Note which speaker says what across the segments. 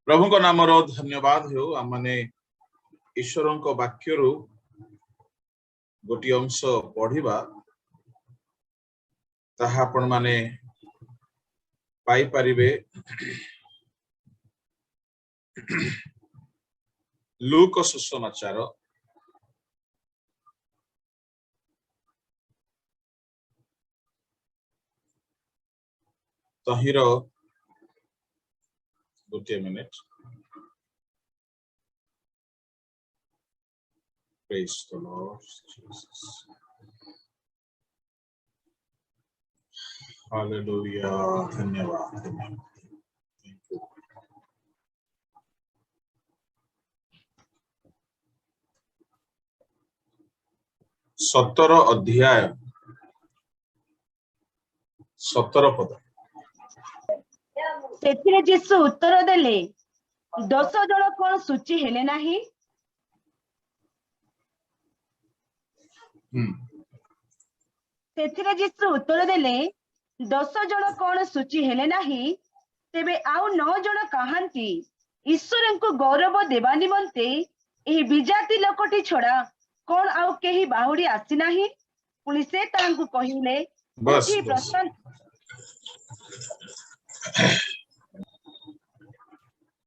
Speaker 1: प्रभु को नाम धन्यवाद हो आमने ईश्वर वाक्य गोटे अंश पढ़ा ताहा आपण माने पाई परिबे लूक सुसमाचार तहिर गोटे minute Praise the Lord Jesus. Hallelujah. धन्यवाद Thank you. सतर अध्याय 17 पद
Speaker 2: सेथिरे यीशु उत्तर देले 10 जण कोन सूची हेले नाही। सेथिरे यीशु उत्तर देले 10 जण कोन सूची हेले नाही तेबे आउ 9 जण कहांती ईश्वर को गौरव देवा निमंते एही विजाति लोकटी छोड़ा कोन आउ केही बाहुडी आसी नाही। पुनी से तांकु कहिले
Speaker 1: बस
Speaker 2: प्रश्न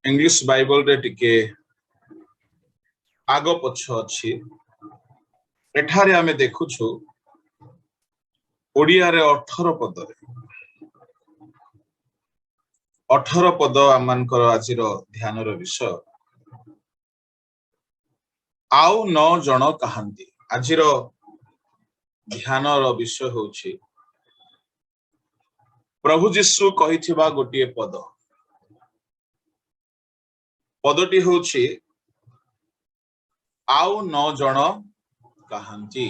Speaker 1: इंग्लिश बाइबल रे टिके आगो पछ अछि एठारे आमे देखुछु ओडिया रे 18 पद रे 18 पद आमानकर आजिर ध्यान रो विषय आउ 9 जण कहांती आजिर ध्यान रो विषय होछि प्रभु यीशु कहिथिबा गोटिए पदटी होछि आउ 9 जण कहांती।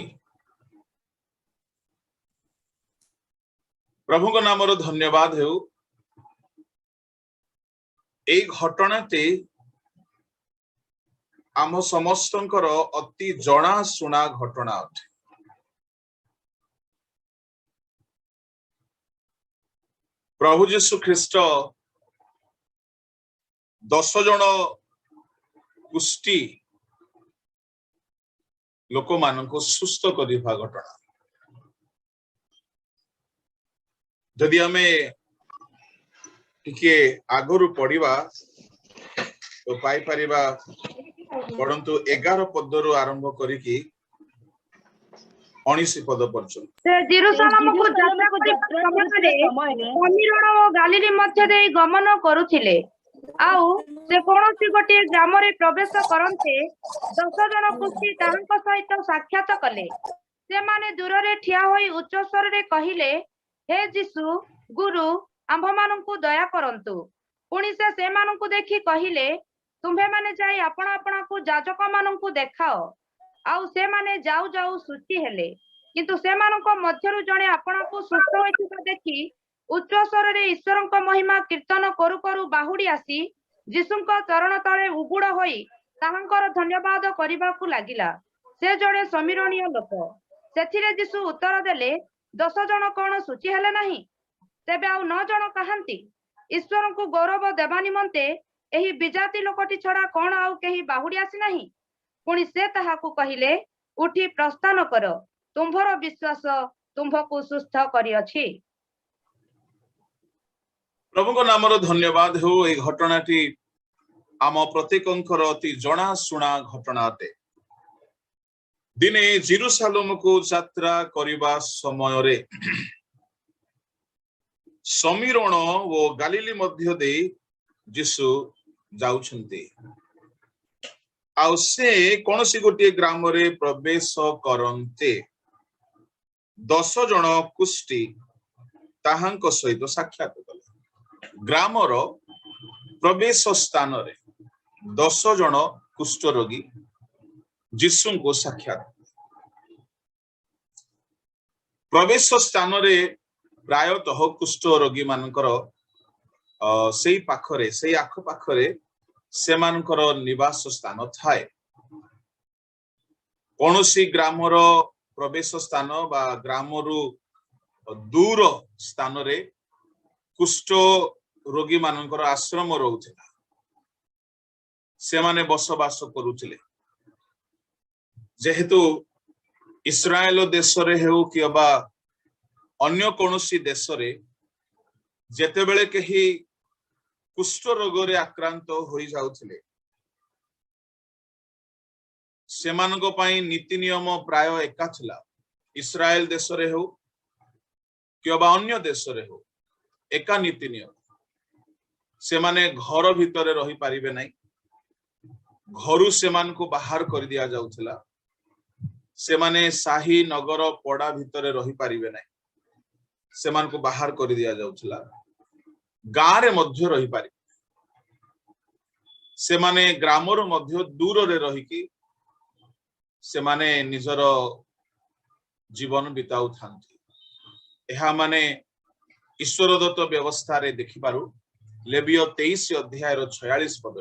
Speaker 1: प्रभु को नाम धन्यवाद हो ए घटनाटी आम समस्तंकर अति जଣା शुणा घटना अटे। प्रभु यीशु ख्रीष्ट 10 जण कुष्ठी लोक मानक सुस्थ करिबा घटना जदि आमे टिके आगरु पढ़िबा तो पाई परिबा परंतु 11 पदरु आरंभ करिकी 19 पद पर्यंत
Speaker 3: से जेरूशलेम को यात्रा समय समीरण और गालीली मध्य दे गमन करुथिले आउ से कोनोसी गोटे ग्राम रे प्रवेश करन्ते 10 जण कुष्ठी ताहांक सहित साक्षात कले। से माने दूर रे ठिया होई उच्च स्वर रे कहिले हे यीशु गुरु आंभ माननकु दया करंतु। पुनी से माननकु देखि कहिले तुम्भे माने जाई आपण आपण को याजक माननकु देखाओ। आउ से माने जाऊ जाऊ सूची हेले किंतु से माननक मध्यरु जणे आपण को सुस्थ होइथिबा देखि उच्च स्वर रे ईश्वरक महिमा कीर्तन करू करू बाहुडी आसी यीशुक चरण तळे उगुड़ होई ताहांकर धन्यवाद करिबाकू लागिला। से जणे समीरणीय लोक। सेथिरे यीशु उत्तर देले 10 जण कोन सूची हेले नाही तेबे आउ 9 जण कहांती ईश्वर को गौरव देवा निमंते एही विजाति लोकटी छड़ा कोन आउ केही बाहुडी आसी नाही। पुनी से ताहाकू कहिले उठी प्रस्थान कर तुम्भर विश्वास तुम्भको सुस्थ करी अछि।
Speaker 1: प्रभु को नाम धन्यवाद हो ए घटनाटी आम प्रत्येकंकर अति जଣା शुणा घटना अटे। दिने जेरूशलेम को यात्रा करिबा समय रे समीरण ओ गालीली मध्य दे यीशु जाउछन्ते आउ से कोनोसी गोटे ग्राम रे प्रवेश करन्ते 10 जण कुष्ठी ताहांक सहित साक्षात कले। ग्रामर प्रवेश स्थान रे 10 जण कुष्ठ रोगी यीशु को साक्षात। प्रवेश स्थान रे प्रायतः कुष्ठ रोगी मानकर सेई पाखरे सेई आख पाखरे से मानकर निवास स्थान थाए। कोनोसी ग्रामर प्रवेश स्थान बा ग्रामरु दूर स्थान रे कुष्ठ रोगी मानकर आश्रम रहउथिला। से माने बसवास करुथिले जेहेतु इस्राएल देश रे हेउ कि बा अन्य कोनोसी देश रे जेतेबेले केही कुष्ठ रोग रे आक्रांत होई जाउथिले सेमानको पई नीति नियम प्राय एका थिला इस्राएल देश रे हो कि बा अन्य देश रे हो एका नीति नियम से माने घर भितरे रही पारिबे नै घरु सेमान को बाहर कर दिया जाउथिला से माने शाही नगर पड़ा भितरे रही पारिबे नै सेमान को बाहर कर दिया जाउथिला गां रे मध्य रही पारि से माने ग्रामर मध्य दूर रे रही की से माने निजर जीवन बिताउ थांती एहा माने ईश्वर दत्त व्यवस्था रे देखि पारु लेविय 23 अध्याय रो 46 पद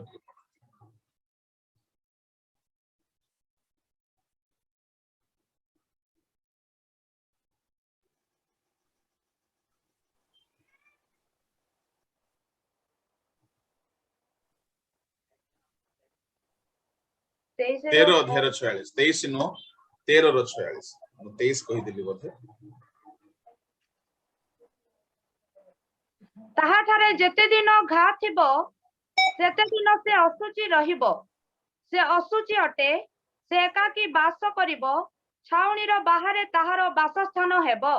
Speaker 1: तेरह अध्याय 46 23 नो 13 रो 46 23 कहि दिली बोधे
Speaker 3: ताहा ठारे जेते दिन घा थिबो सेते दिन से असुचि रहिबो से असुचि अटे से एकाकी बास करिबो छाउणीर बाहरे ताहार बासस्थान हेबो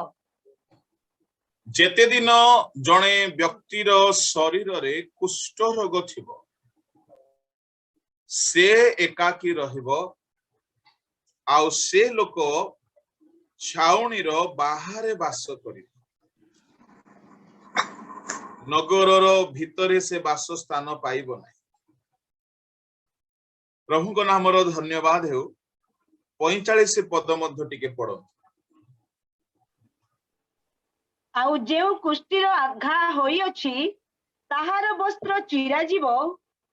Speaker 1: जेते दिन जणे व्यक्तिर शरीर रे कुष्ठ रोग थिबो से एकाकी रहिबो आउ से लोक छाउणीर बाहरे बास करिबो नगरर भितरे से बास स्थान पाइबो नै प्रभु को नाम रो धन्यवाद हेउ 45 पद मध्य टिके पढो
Speaker 2: आउ जेउ कुष्ठीर आघा होई अछि ताहार वस्त्र चिरा जीवो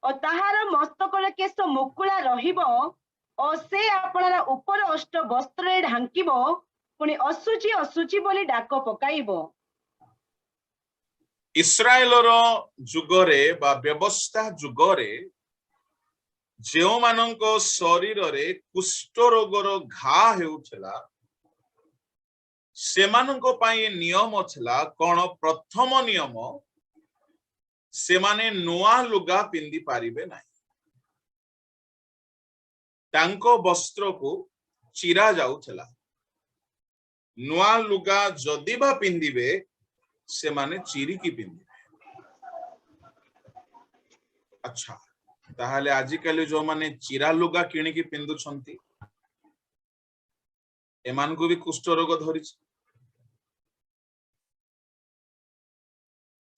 Speaker 2: और ताहार मस्तक केश मुकुला रहिबो और से आपणार ऊपर अष्ट वस्त्र ढांकिबो पुणी असुचि असुचि बोली डाक पकाइबो
Speaker 1: इस्राएल रो जुगरे बा व्यवस्था जुगरे जेउ माननको शरीर रे कुष्ठ रोगर घा हेउथला सेमानको पाई नियम छला कोन प्रथम नियम से माने नुआ लुगा पिंदी पारिबे नाही तांको वस्त्र को चिरा जाउथला नुआ लुगा जदि बा पिंदिबे से माने चिरी की पिंदिबे अच्छा ताहाले आजि काली जो माने चिरा लुगा किणी की पिंदु छंती एमान को भी कुष्ठ रोग धरि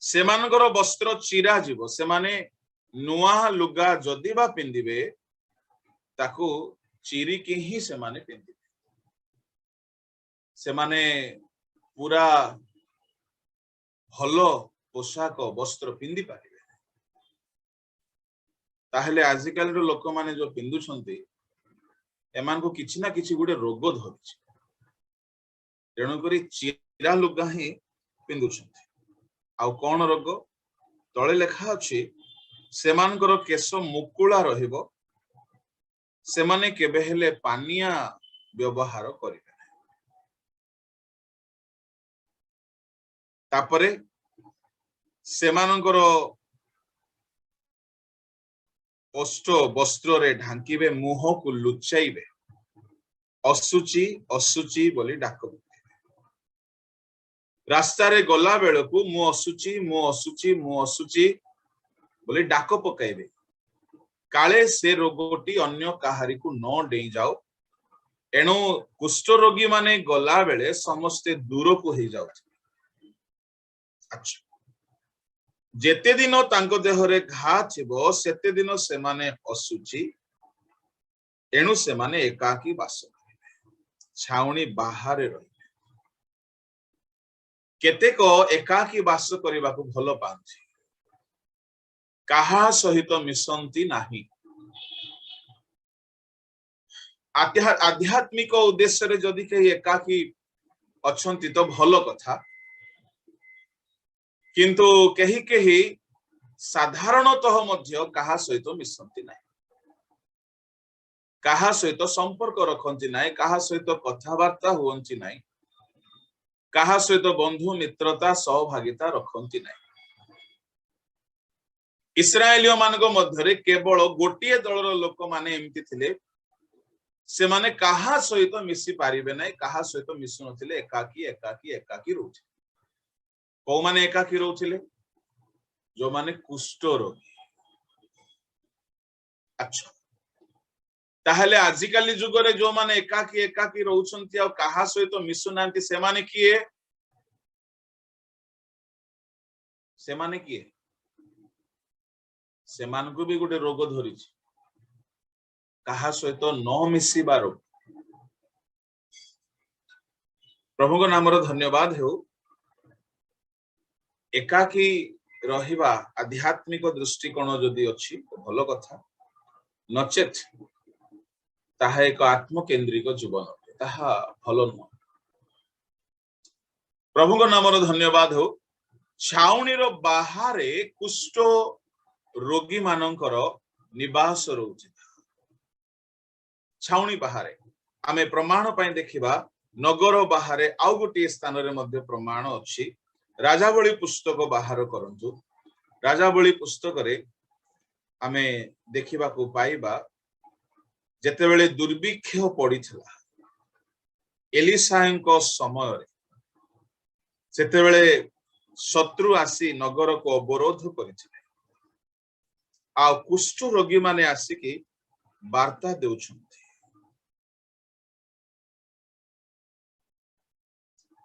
Speaker 1: सेमानकर वस्त्र चिरा जीव से माने नुआ लुगा जदि बा पिंदिबे ताकू चिरी के ही से माने पिंदिबे से माने पूरा भलो पोशाक वस्त्र पिंदी पारिबे ताहले आजिकल रो लोक माने जो पिंदु छंती एमान को किछि ना किछि गुडे रोग धरिछि तेणु करी चिरा लुगा ही पिंदु छंती आउ कौन रोग तले लेखा अछि सेमानकर केश मुकुला रहिबो सेमाने केबे हेले पानिया व्यवहार करिबे तापरे सेमानकर अष्ट वस्त्र रे ढांकीबे मुह को लुचाइबे असुचि असुचि बोली डाक रास्ता रे गला बेलकू मु असुचि मु असुचि मु असुचि बोली डाक पकाइबे काले से रोगटी अन्य काहारी को न डेई जाओ एणु कुष्ठ रोगी माने गला बेले समस्ते दूर को ही जाउ अच्छा जेते दिन तांको देहरे घा थिबो सेते दिन से माने असुचि एणु से माने एकाकी बास करिबे छाउणी बाहरे रहि केतेक एकाकी बास करबा को भलो पांछि काहा सहित मिसंती नाही आध्यात्मिक उद्देश्य रे जदि के एकाकी अछंती तो भलो कथा किंतु केही केही साधारणतः मध्य काहा सहित मिसंती नाही काहा सहित संपर्क रखती ना, काहा सहित कथबार्ता हुअंती ना, काहा सहित बंधु मित्रता सहभागिता रखती ना। इस्राएलियों मानक मध्यरे केवल गोटे दलर लोक माने एमती थिले, से माने काहा सहित मिसी पारिबे ना, काहा सहित मिसु नथिले, एकाकी एकाकी एकाकी रहउथिले। को माने एकाकी रहउथिले? जो माने कुष्ठ रोगी। अच्छा, ताहले आजिकाली जुगरे जो माने एकाकी एकाकी रहउछंती आ काहा सहित मिसु नांती, से माने किए? से माने किए? से मानकु भी गोटे रोग धरिछि, काहा सहित न मिसिबा रोग। प्रभु को नामर धन्यवाद हो। एकाकी रहिबा आध्यात्मिक दृष्टिकोण जदि अछि तो भल कथा, नचेत ताहा एक आत्मकेन्द्रिक जीवन अटे, ताहा भल न। प्रभु को नामर धन्यवाद हो। छाउणीर बाहारे कुष्ठ रोगी मानकर निवास रहुछि। छाउणी बाहारे आमे प्रमाण पय देखिबा, नगर बाहारे आउ गोटे स्थान रे मध्य प्रमाण अछि। राजावली पुस्तक बाहर करंतु, राजावली पुस्तक रे आमे देखिबा को पाइबा, जेतेबेले दुर्भिक्ष पड़िथिला एलिसाएको समय रे, सेतेबेले शत्रु आसी नगर को अवरोध करिथिले। आ कुष्ठ रोगी माने आसिकी वार्ता देउछंती।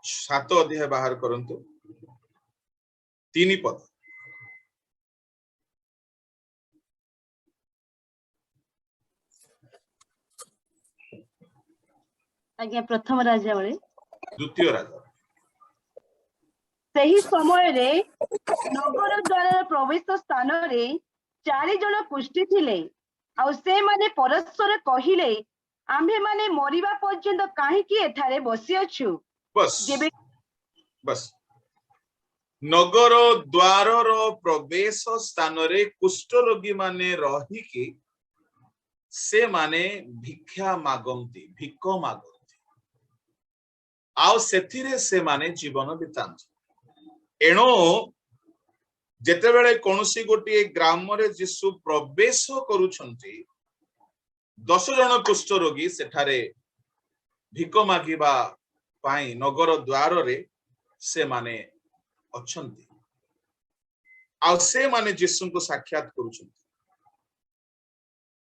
Speaker 1: 7 अध्याय बाहर करंतु, 3 पद।
Speaker 2: आज्ञा प्रथम राजावली
Speaker 1: द्वितीय राजा।
Speaker 2: सही समय रे नगर द्वार प्रवेश स्थान रे 4 जन कुष्ठी थिले। आ से माने परस्पर कहिले, आम्भे माने मरिबा पर्यंत काहेकि एठारे बसी अछु।
Speaker 1: बस
Speaker 2: जेबे
Speaker 1: बस नगर द्वार प्रवेश स्थान रे कुष्ठ रोगी माने रही कि से माने भिक्षा मागंती, भिक मागंती, आउ सेथिरे से माने जीवन बितांती। एणो जेतेबेले कोनोसी गोटे ग्राम रे जीसु प्रवेश करूछंती, 10 जन कुष्ठ रोगी सेठारे भिक मागिबा पाई नगर द्वार रे से माने अछंती। आ से माने जीसु को साक्षात करूछंती।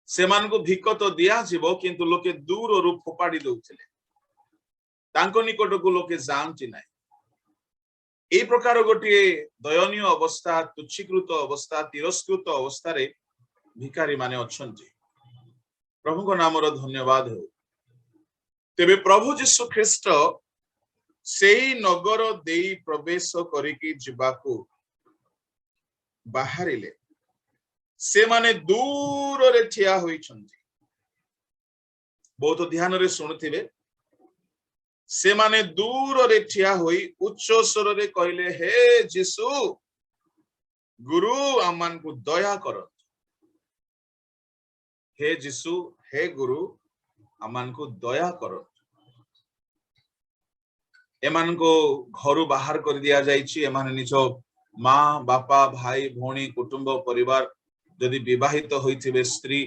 Speaker 1: से मान को भिक तो दिया जीवो, किंतु लोके दूर रु फोपाड़ी दउथिले, तांको निकट को लोके जानती नाही। ए प्रकार गोटे दयनीय अवस्था, तुच्छीकृत अवस्था, तिरस्कृत अवस्था रे भिखारी माने अछंती। प्रभु को नामर धन्यवाद हो। तेबे प्रभु यीशु ख्रीष्ट सेई नगर देई प्रवेश करिकी जिबाकू बाहरिले। से माने दूर रे ठिया होइछंती। बहुत ध्यान रे सुनुथिबे। से माने दूर रे ठिया होई उच्च स्वर रे कहले, हे यीशु गुरु आमान को दया कर। हे यीशु, हे गुरु आमान को दया कर। एमान को घर बाहर कर दिया जाइछि। एमान निजो माँ बापा भाई भौणी कुटुंब परिवार यदि विवाहित होइथिबे स्त्री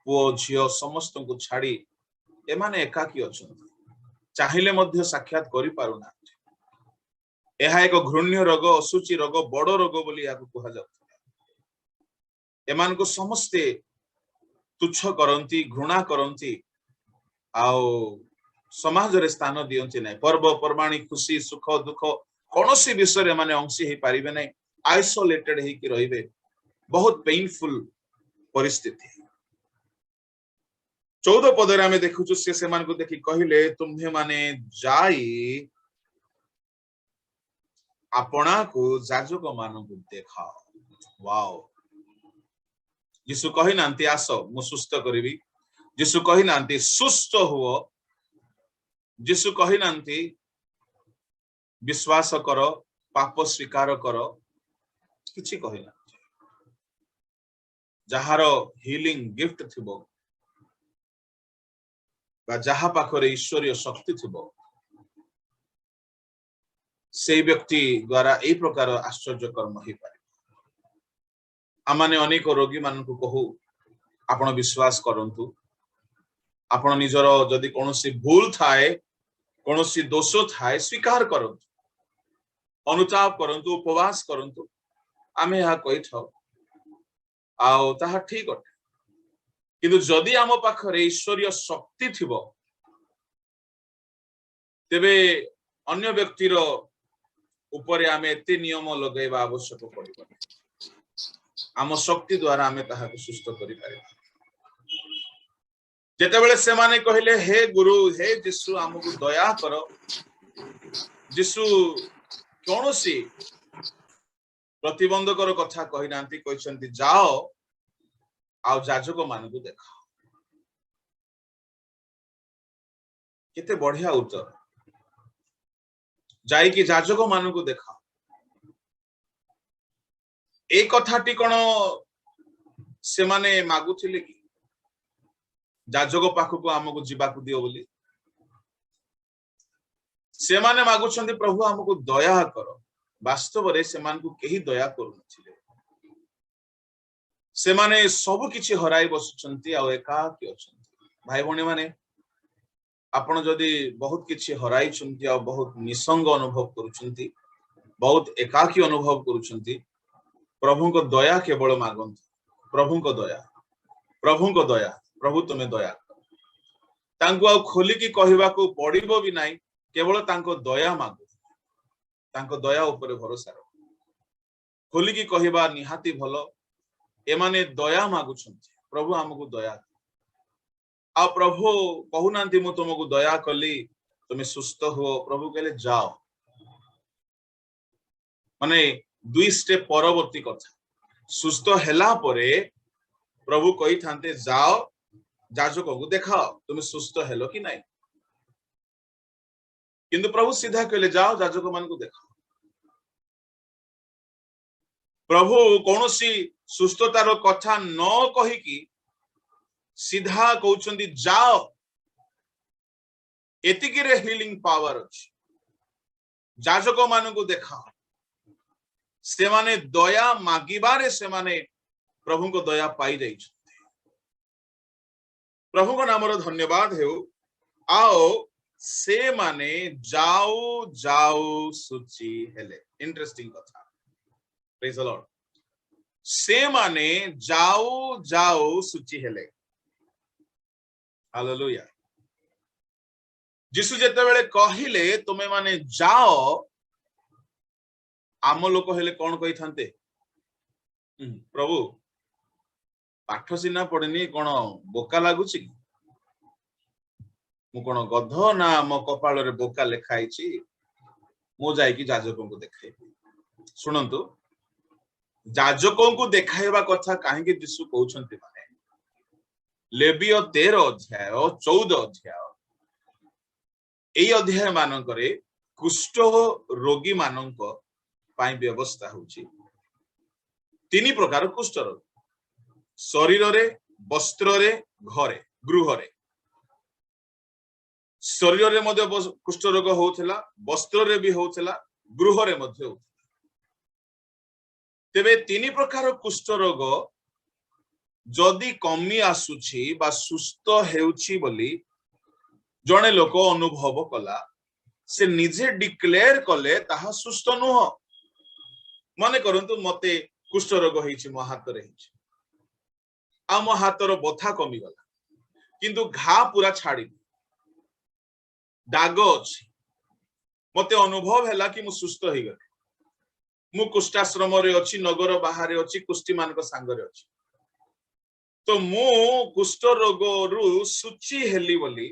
Speaker 1: पुओ झियो समस्त को छाड़ी एमाने एकाकी अछंती। चाहिले मध्य साक्षात करि पारुना। एहा एक घृण्य रोग, असुचि रोग, बड़ रोग बोली याकु कहा जाउथिला। एमान को समस्ते तुच्छ करंती, घृणा करंती, आउ समाज रे स्थान दियंती नै। पर्व परमाणी खुशी सुख दुख कोनोसी विषय माने अंशी हे पारिबे नै। आइसोलेटेड हे कि रहिबे। बहुत पेनफुल परिस्थिति। 14 पदरे आमे देखुछु, से मान को देखि कहिले, तुम्हे माने जाई आपना को जाजक मान को देखाओ। वाओ! यीशु कहि नांती आसो मु सुस्त करिवि। यीशु कहि नांती सुस्त हुओ। यीशु कहि नांती विश्वास करो, पाप स्वीकार करो, किछि कहि ना। जहारो हीलिंग गिफ्ट थिबो बा जहा पाखरे ईश्वरीय शक्ति थिबो से व्यक्ति द्वारा ए प्रकार आश्चर्य कर्म हो पारे। आमाने अनेक रोगी मान को कहू आपण विश्वास करंतु आपण निजर जदि कोनोसी भूल थाए कोनोसी दोष थाए स्वीकार करंतु अनुताप करंतु उपवास करंतु आमे यह कहि थाउ आउ ताहा ठीक अटे। किंतु जदि आम पाखरे ईश्वरीय शक्ति थिबो तेबे अन्य व्यक्तिर उपरे आमे एते नियम लगेबा आवश्यक पड़िबो। आम शक्ति द्वारा आमे ताहाको सुस्थ करि पारे। जेतेबेले से माने कहिले हे गुरु हे यीशु हमकु दया करो, यीशु कोनोसी प्रतिबंधकर कथा कहि नांती कहछन्ती जाओ आ जाजक मानकु देखाओ। केते बढ़िया उत्तर जाई कि जाजक मानकु देखाओ। ए कथाटी कोन से माने मागुथिले कि जाजक पाखकु हमकु जीवाकु दियो बोली? से माने मागुछन्ती प्रभु हमकु दया करो। वास्तव रे से मानकु केही दया करू नथिले। से माने सब किछि हराई बसुछन्ती आ एकाकी अछन्ती। भाई भणी माने आपण जदि बहुत किछि हराई छन्ती आ बहुत निसंग अनुभव करूछन्ती, बहुत एकाकी अनुभव करूछन्ती, प्रभु को दया केवल मागंतु। प्रभु को दया, प्रभु को दया, प्रभु तुमे दया कर। तांको आ खोली की कहबा को पड़िबो भी नाही, केवल तांको दया मागु। तांको दया ऊपर भरोसा रख। खोली की कहबा निहाती भलो। एमाने दया मागुछन्ती, प्रभु हमकु दया कर। आ प्रभु कहूनांती मु तुमको दया कली, तुमे सुस्थ हो। प्रभु कहले जाओ। माने दुई स्टेप परवर्ती कथा। सुस्थ हेला परे प्रभु कहि थांते जाओ जाजक को देखाओ तुमे सुस्थ हेलो कि नाही। किंतु प्रभु सीधा कहले जाओ जाजक मान को देखाओ। प्रभु कौनसी सुस्थतार कथा न कहि कि सीधा कहउछन्ती जाओ। एतिकी रे हीलिंग पावर अछि। जाजक मान को देखाओ। से माने दया मागिबारे से माने प्रभु को दया पाई जाई। प्रभु को नाम धन्यवाद हेउ। आओ से माने जाओ जाओ सूची हेले। इंटरेस्टिंग कथा। Praise the Lord. से माने जाओ जाओ सूची हेले। हालेलुया। जिसु जेते बेले कहिले तुमे माने जाओ, आम लोक हेले कौन कही थांते? प्रभु पाठ सिना पड़नी कौन बोका लगुच कि? मु कौन गध ना मो कपाल रे बोका लिखाई मु जाइकी जाजकों को देखाइबी। शुणंतु जाजकों को देखाइबा कथा कहीं यीशु कहउछन्ति माने लेविय 13 अध्याय 14 अध्याय एई अध्याय मानकरे कुष्ठ रोगी मानक पाई व्यवस्था होची। 3 प्रकार कुष्ठ रोग। शरीर रे, वस्त्र रे, घरे गृह रे। शरीर रे मध्य कुष्ठ रोग होउथला, वस्त्र रे भी होउथला, गृह रे मध्य होउथला। तेबे 3 प्रकार कुष्ठ रोग जदि कमी आसुछि बा सुस्थ हेउछि बोली जणे लोक अनुभव कला, से निजे डिक्लेयर कले ताहा सुस्थ नुह। माने करंतु मते कुष्ठ रोग होइछि, मो हाथ रे होइछि, आ मो हाथर बथा कमी गला, किंतु घा पूरा छाड़ी दाग अछि। मते अनुभव हैला कि मु सुस्थ होई गले। मु कुष्ठाश्रम रे अछि, नगर बाहर अछि, कुष्ठी मानक संग रे अछि। तो मु कुष्ठ रोग रु सुची हेली बोली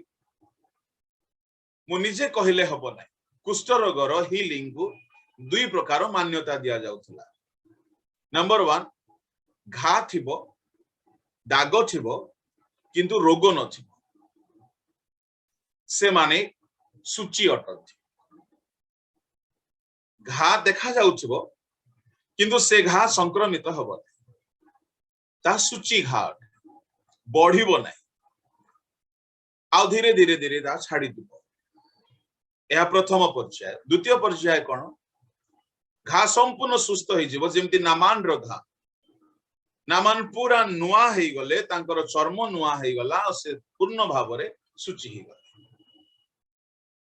Speaker 1: मु निजे कहिले हबो नै। कुष्ठ रोगर हीलिंग को 2 प्रकार मान्यता दिया जाउथला। नंबर 1 घा थिबो, दाग थिबो, किंतु रोग नथिबो, से माने सुची अटंती। घा देखा जाउथिबो किंतु से घा संक्रमित हबो, ता सुची घा बढ़िबो नै। आउ धीरे धीरे धीरे ता छाड़ी दिबो। यह प्रथम पर्याय। द्वितीय पर्याय कौन? घा संपूर्ण सुस्थ हो जिवो जेमती नामान रो घा। नामान पूरा नुआ हो गले तांकर चर्म नुआ हो गला और से पूर्ण भाव रे सुचि हो गला।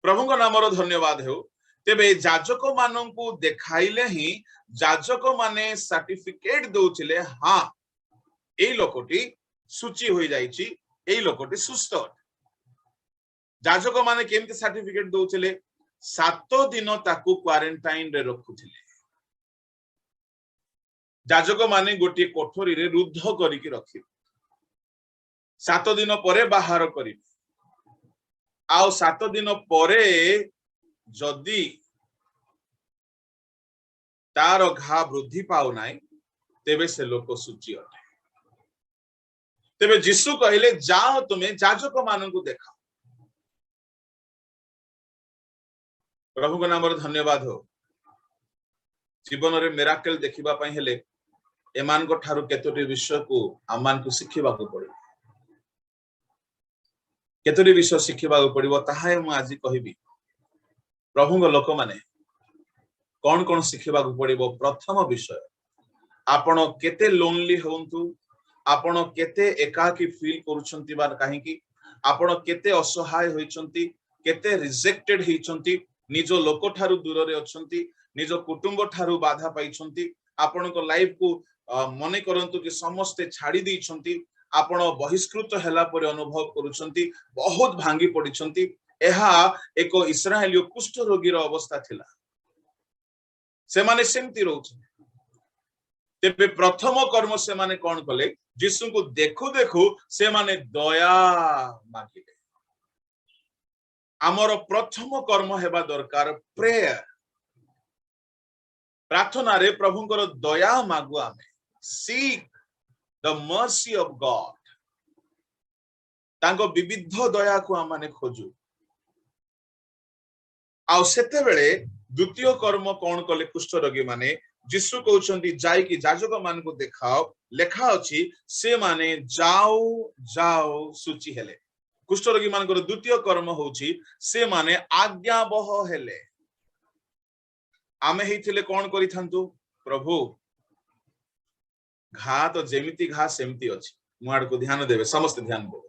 Speaker 1: प्रभु को नाम रो धन्यवाद हो। तेबे जाजक माननकु देखाइले ही जाजक माने सर्टिफिकेट दउथिले हां एई लोकटी सुचि होई जाईची, एई लोकटी सुस्थ। जाजक माने केमती सर्टिफिकेट दउथिले? 7 दिन ताकू क्वारंटाइन रे रखुथिले। जाजक माने गोटे कोठरी रे रुद्ध करिकि रखि 7 दिन परे बाहर करि आउ 7 दिन परे जदि तार घा वृद्धि पाउ नाई तेबे से लोक सुचि अटे। तेबे यीशु कहिले जाओ तुम्हें जाजक माननकु देखा। प्रभु को नाम धन्यवाद हो। जीवन रे मिराकल देखिबा पई हेले एमान को ठारू केतोटी विषय को आमान को शिखिबा को पड़िबो। केतोटी विषय शिखिबा को पड़िबो ताहाय मु आजि कहिबी। प्रभु को लोक माने कौन कौन शिखिबा को पड़िबो? प्रथम विषय, आपण केते लोनली होंतु, आपण केते एकाकी फील करूछंती बा काहे कि आपण केते असहाय होइछंती, केते रिजेक्टेड होइछंती, निजो लोक ठारू दूर रे अछंती, निजो कुटुंब ठारू बाधा पाइछंती, आपण को लाइफ को मने करंतु कि समस्ते छाड़ी दैछंती, आपण बहिष्कृत हैला पर अनुभव करूछंती, बहुत भांगी पडिछंती। एहा एक इस्राएलियो कुष्ठ रोगीर अवस्था थिला। से माने सेमती रहउछ। तेबे प्रथम कर्म से माने कोन कले? यीशु को देखु देखु से माने दया मागिले। आमर प्रथम कर्म हेबा दरकार प्रेयर। प्रार्थना रे प्रभुंकर दया मागु आमे। Seek the mercy of God. तांको विविध दया को आमाने खोजु। आ सेते बेले द्वितीय कर्म कौन कले कुष्ठ रोगी माने? यीशु कहउछंती जाई कि जाजक मान को देखाओ, लेखा अछि से माने जाओ जाओ सुचि हेले। कुष्ठ रोगी मान को द्वितीय कर्म होउछि से माने आज्ञाबह हेले। आमे हिथिले कौन करिथांतु? प्रभु घा तो जेमिति घा सेमिति अछि। मुआड को ध्यान देबे, समस्त ध्यान देबे।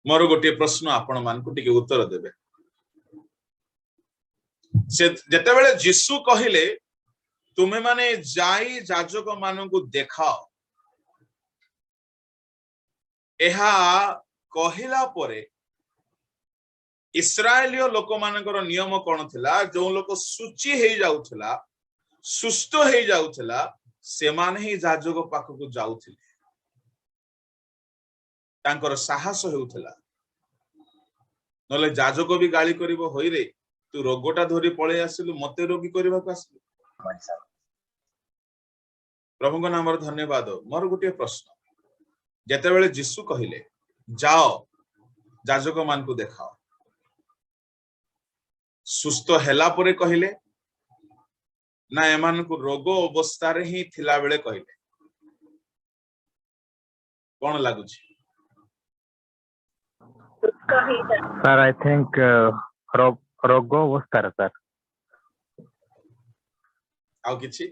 Speaker 1: मोर गोटे प्रश्न आपण मान को टिके उत्तर देबे। से जते बेले यीशु कहिले तुमे माने जाई जाजक मानन को देखाओ, एहा कहिला परे इस्राएलियो लोक मानकर नियम कोन थिला? जो लोक सुचि हे जाउथला, सुस्त हे जाउथला, से माने ही जाजक पाखु को जाउथिले। तांकर साहस हेउथला। नले जाजक भी गाली करिवो, होई रे तू रोगटा धरी पळे आसिलु, मते रोगी करबा को आसिलु। प्रभु को नाम धन्यवाद। मोर गोटे प्रश्न, जते बेले यीशु कहिले जाओ जाजक मान को देखाओ, सुस्त हेला परे कहिले ना एमान को रोग अवस्था रे ही थिला बेले कहिले? कोन लागुछि?
Speaker 4: सर आई थिंक रोग अवस्था सर।
Speaker 1: आउ किछि?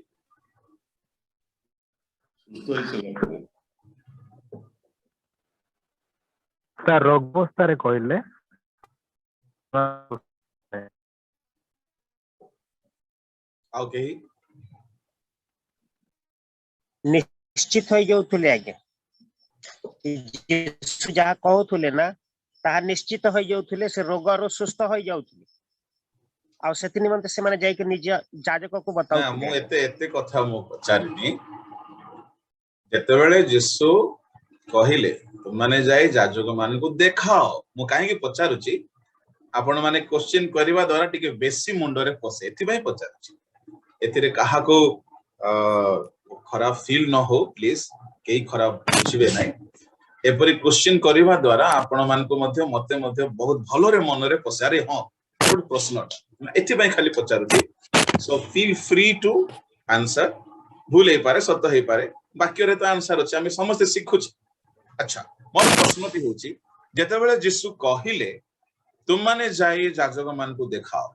Speaker 4: सर रोग अवस्था रे कहले
Speaker 1: आउ केही?
Speaker 5: निश्चित हो जाउथले आगे यीशु जहा कहउथले ना ता निश्चित हो जाउथले, से रोग रो सुस्थ हो जाउथले। आ सेति निमंते से माने जाय के निज जाजक को बताउ।
Speaker 1: ना मु एते कथा मु पचारिनी। जते बेले यीशु कहिले माने जाय जाजक मान को देखाओ, मु काहे के पचारुची? आपण माने क्वेश्चन करबा द्वारा टिके बेसी मुंडरे पसे, एथि भाई पचारुची। एथिरे काहा को खराब फील न हो, प्लीज केही खराब बुझिबे नाही। एपरि क्वेश्चन करबा द्वारा आपण मान को मते बहुत भलो रे मन रे पसे। अरे हां गुड प्रश्न, एथि भाई खाली पचारुची। So feel free to answer. भूल हे पारे, सत्य हे पारे, वाक्य रे तो आंसर अछि, हम समस्त सिखुछ। अच्छा, मोर प्रश्नटी होची ଯେତେବେଳେ ଯୀଶୁ କହିଲେ तुम माने जाई याजक मान को देखाओ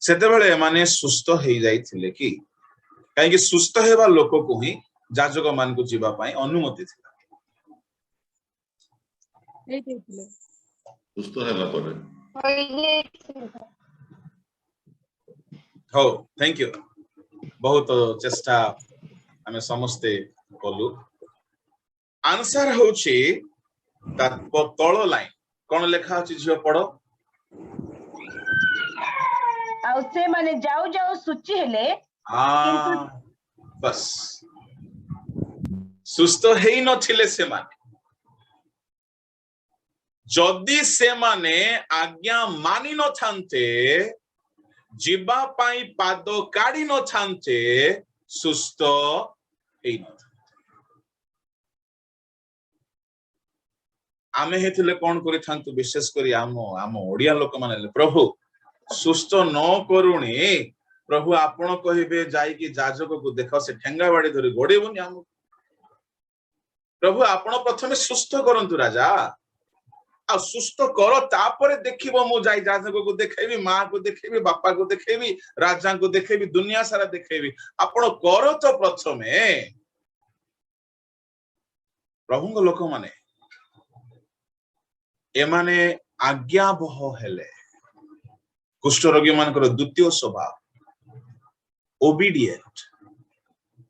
Speaker 1: सेतेबेले एमाने सुस्थ हेई जाइथिले कि काहे सुस्थ हेबा लोक को ही याजक मान को जीवा पाई अनुमति थिला
Speaker 6: सुस्थ हेला परे
Speaker 1: हो थैंक यू बहुत चेष्टा हमें समस्ते कलु आंसर होची ता तळ लाइन कौन लेखा अछि झियो पढो
Speaker 2: आउ से माने जाऊ जाऊ सूची हेले
Speaker 1: बस सुस्थ हेई नथिले से माने जदि से माने आज्ञा मानि न थांते जीवा पाई पाद काढी न थांते सुस्थ हेई न आमे हेथिले कोन करि थांतु विशेष करी आम ओडिया लोक माने प्रभु सुस्थ न करूनी प्रभु आपण कहिबे जाई कि याजक को देखो से ठेंगा बाड़ी धरि गोडेबुनी हम प्रभु आपण प्रथमे सुस्थ करंतु राजा आ सुस्थ कर तापरे देखिबो मु जाई याजक को देखेबी मां को देखेबी बापा को देखेबी राजा को देखेबी दुनिया सारा देखेबी आपण कर तो प्रथमे प्रभु को लोक माने एमाने आज्ञाबह हेले कुष्ठ रोगी मानकर द्वितीय स्वभाव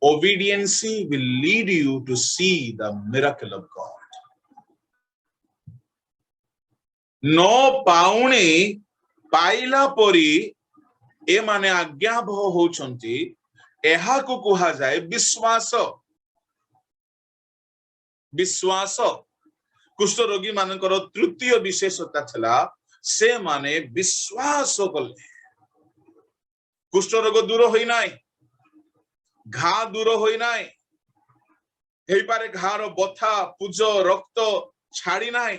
Speaker 1: obedience will lead you to see the miracle of God no पाउणी पाइला परी ए माने आज्ञाबह होचंती एहा को कहा जाए विश्वास विश्वास कुष्ठ रोगी मानकर तृतीय विशेषता छला से माने विश्वास कले कुष्ठ रोग दूर होई नाई घा दूर होई नाई हेई पारे घार बथा पूज रक्त छाड़ी नाई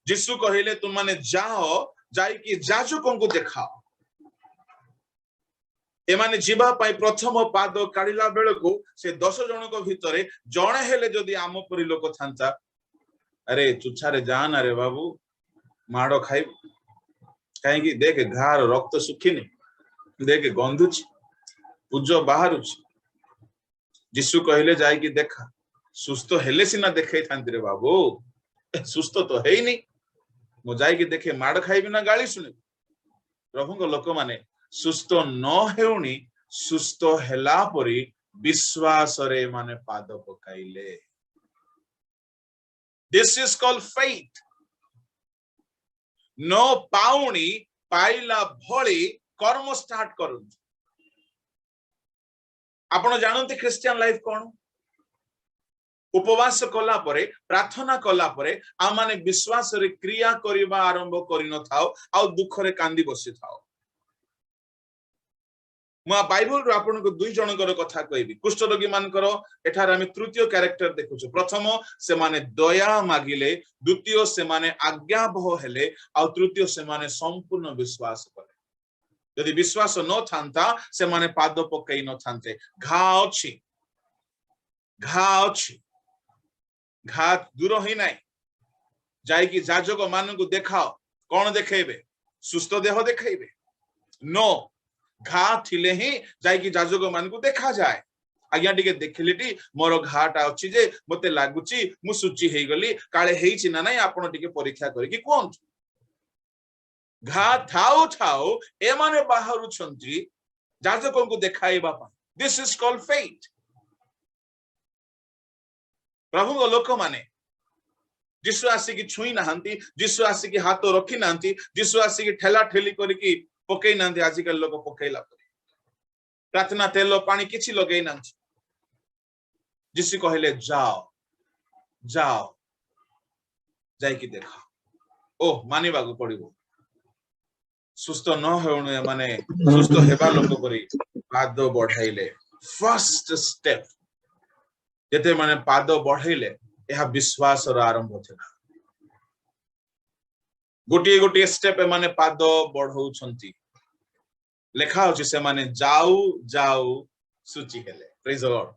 Speaker 1: यीशु कहिले तुम माने जाओ जाई कि याजकों को देखाओ एमाने जीवा पाई प्रथम पाद काढिला बेलको से 10 जन को भितरे जणे हेले जदी आम परि लोक थांता अरे चुछारे जान अरे बाबू माड़ो खाई कहीं देख घार रक्त सुखीनी देख गंधुच पूज बाहर यीशु कहले जाई कि देखा सुस्थ हेले सिना देखे थांती रे बाबू सुस्थ तो है ही नहीं मु जाई कि देखे माड़ खाइबी ना गाली सुने प्रभु को लोक माने सुस्थ न हेउनी सुस्थ हेला परी विश्वास रे माने पाद पकाइले This is called faith. No पाउनी पाइला भली कर्म स्टार्ट करू आपण जानते क्रिश्चियन लाइफ कौन उपवास कला परे प्रार्थना कला परे आ माने विश्वास रे क्रिया करिबा आरंभ करि न थाओ आ दुख रे कांदी बसी थाओ मु बाइबल रो आपन को दुई जनकर कथा कहबी कुष्ठ रोगी मानकर एठार हम तृतीय कैरेक्टर देखुछु प्रथम से माने दया मागिले द्वितीय से माने आज्ञाबह हेले आ तृतीय से माने संपूर्ण विश्वास करे यदि विश्वास न थांता से माने पाद पकई न थांते घा दूर होई नाही जाई कि याजक मान को देखाओ कौन देखेबे सुस्थ देह देखेबे नो घा थिले ही जाई कि याजक मान को देखा जाए आज्ञा टिके देखिलेटी मोर घाटा अछि जे मते लागुची मु सुची हेई गली काळे हेइछि ना नाही आपण टिके परीक्षा करी कि कोन घा थाओ थाओ ए माने बाहरु छंती याजकों को देखाइबा पा दिस इज कॉल्ड फेथ प्रभु को लोक माने जिसु आसी कि छुई नाहंती जिसु आसी कि हाथ रखी नाहंती जिसु आसी कि ठेला ठेली करी कि पकई नांती आजिकल लोक पकईला प्रार्थना तेल पानी किछि लगई नांती जिसु कहले जाओ जाओ जाई कि देखा ओ मानि बागु पड़िबो सुस्थ न होने माने सुस्थ हेबा लोक करी पाद बढ़ाइले फर्स्ट स्टेप जेते माने पाद बढ़ाइले यह विश्वास रो आरंभ थिला गोटे गोटे स्टेप माने पाद बढ़ौ छंती लेखा होछि से माने जाऊ जाऊ सूची हेले प्रेज द लॉर्ड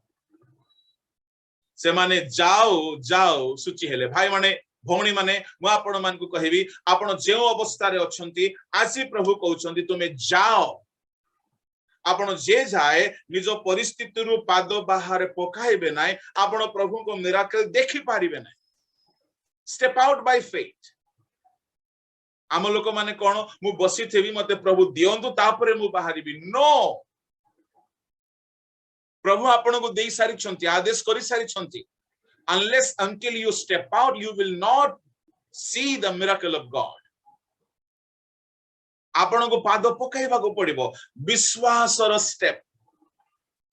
Speaker 1: से माने जाओ जाओ सूची हेले भाई माने भौणी माने मु आपण मान को कहबी आपण जे अवस्था रे अछंती आसी प्रभु कहउछंती तुमे जाओ आपण जे जाए निज परिस्थिति रु पाद बाहर पकाइबे नाय आपण प्रभु को मिराकल देखि पारिबे नाय स्टेप आउट बाय फेथ आम लोक माने कोन मु बसी थेबी मते प्रभु दियंतु तापरे मु बाहरिबी नो प्रभु आपण को देई सारी छंती आदेश करि सारी छंती unless until you step out you will not see the miracle of God आपण को पाद पकाइबा को पड़िबो विश्वासर स्टेप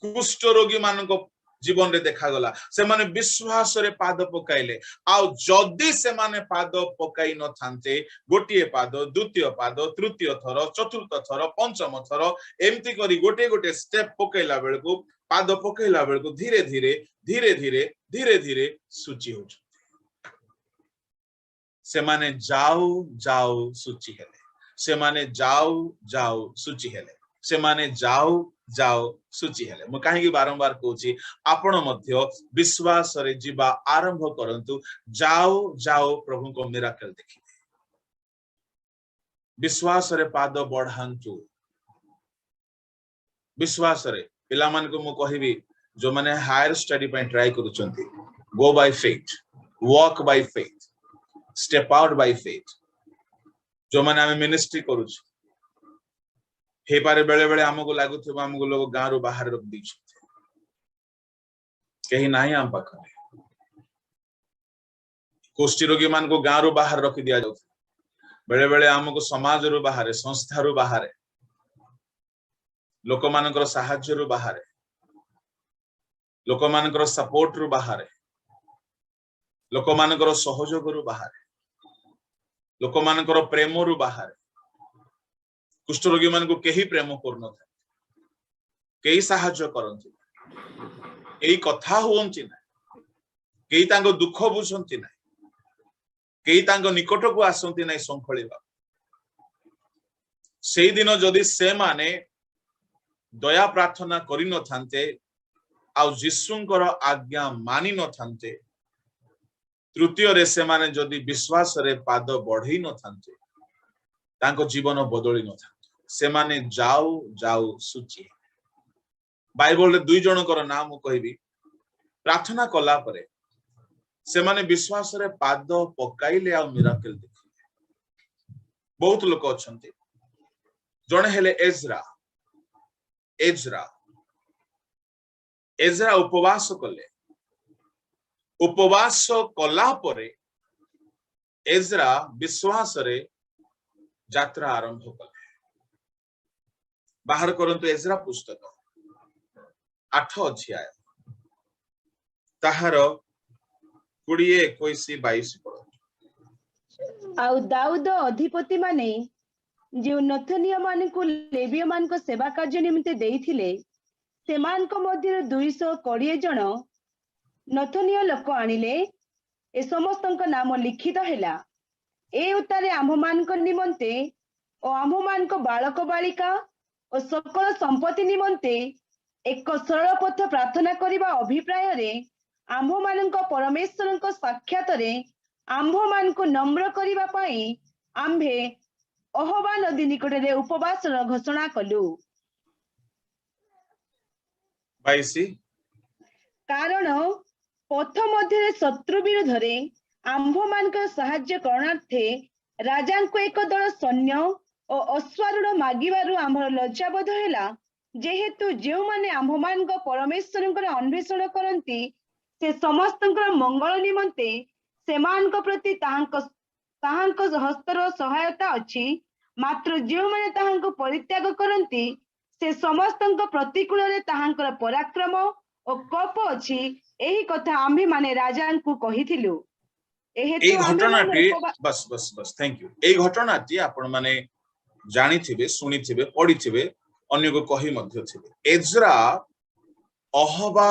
Speaker 1: कुष्ठ रोगी मान को जीवन रे देखा गला से माने विश्वास रे पाद पकाइले आ जदी से माने पाद पकाई न थांते गोटिए पाद द्वितीय पाद तृतीय थर चतुर्थ थर पंचम थर एम्ति करी गोटे गोटे स्टेप पकाइला बेल को पाद पकाइला बेल को धीरे धीरे धीरे धीरे धीरे धीरे सूची हो से माने जाओ जाओ सूची हेले से माने जाओ जाओ सूची हेले से माने जाओ जाओ सूची हेले मु काहे बारंबार कहूची आपण मध्य विश्वास रे जीवा आरंभ करंतु जाओ जाओ प्रभु को मिराकल देखिबे विश्वास रे पाद बढ़ांतु विश्वास रे पिला मान को मु कहिबी जो माने हायर स्टडी पे ट्राई करूचंती go by faith walk by faith step out by faith जो माने हमें मिनिस्ट्री करूछ हे पारे बेले बेले हमको लागुथबो हमको लोग गां रो बाहर रख दी कहीं नाही हम पाखरे कुष्ठ रोगी मान को गां रो बाहर रख दिया जाउ बेले बेले हमको समाज रो बाहर संस्था रो बाहर लोक मानकर सहाय्य रो बाहर लोक मानकर सपोर्ट रो बाहर लोक मानकर सहयोग रो बाहर लोक मानकर प्रेम रो बाहर कुष्ठ रोगी मान को केही प्रेम करन था केही सहाय्य करंती एई कथा होंती ना केही तांको दुख बुझंती ना केही तांको निकट को आसंती ना संखळिबा सेई दिन जदी से माने दया प्रार्थना करि न थांते आ जिसुंकर आज्ञा मानि न थांते तृतीय रे से माने जदी विश्वास रे पाद बढ़ई न थांते तांको जीवन बदली न था से माने जाओ जाओ सूची बाइबल रे दुई जनकर नाम कहबी प्रार्थना कला परे से माने विश्वास रे पाद पकाइले आ मिराकल देखिले बहुत लोक अछंती जणे हेले एजरा एजरा एजरा उपवास कले उपवास कला परे एजरा विश्वास रे यात्रा आरंभ कले बाहर करंतु एजरा पुस्तक 8 अध्याय ताहार 20 21 22 पढ
Speaker 2: आउ दाऊद अधिपति माने जे नथनिया मान को लेविय मान को सेवा कार्य निमित्ते देइथिले सेमान को मध्य 220 जन नथनिया लोक आनिले ए समस्तक नाम लिखित हैला ए उतारे आम मान को निमंते और आम मान को बालक बालिका और सकल संपत्ति निमंते एक सरल पथ प्रार्थना करिबा अभिप्राय रे आम मान को परमेश्वर को साक्षात रे आम मान को नम्र करिबा पई आम्भे अहबा नदी निकट रे उपवास घोषणा कलु
Speaker 1: 22
Speaker 2: कारण पथ मध्य शत्रु विरोध रे आम्भ मान को सहाय्य करणार्थे राजा को एक दल सैन्य और अश्वारूढ़ मागिबारु आम्भर लज्जाबोध हैला जेहेतु जो माने आम्भ मान को परमेश्वर अन्वेषण करती से समस्त मंगल निमंते सेमान को प्रति ताहांक हस्तर सहायता अच्छी मात्र जो माने ताहांक परित्याग करती से समस्त प्रतिकूल रे ताहांकर पराक्रम और कप अच्छी एही कथा आम्भे माने राजा को कहिथिलु
Speaker 1: एही घटनाटी बस बस बस थैंक यू एही घटनाटी आपण माने जानी थिबे सुनी थिबे पढ़ी थिबे अन्य को कही मध्य थिबे एजरा अहबा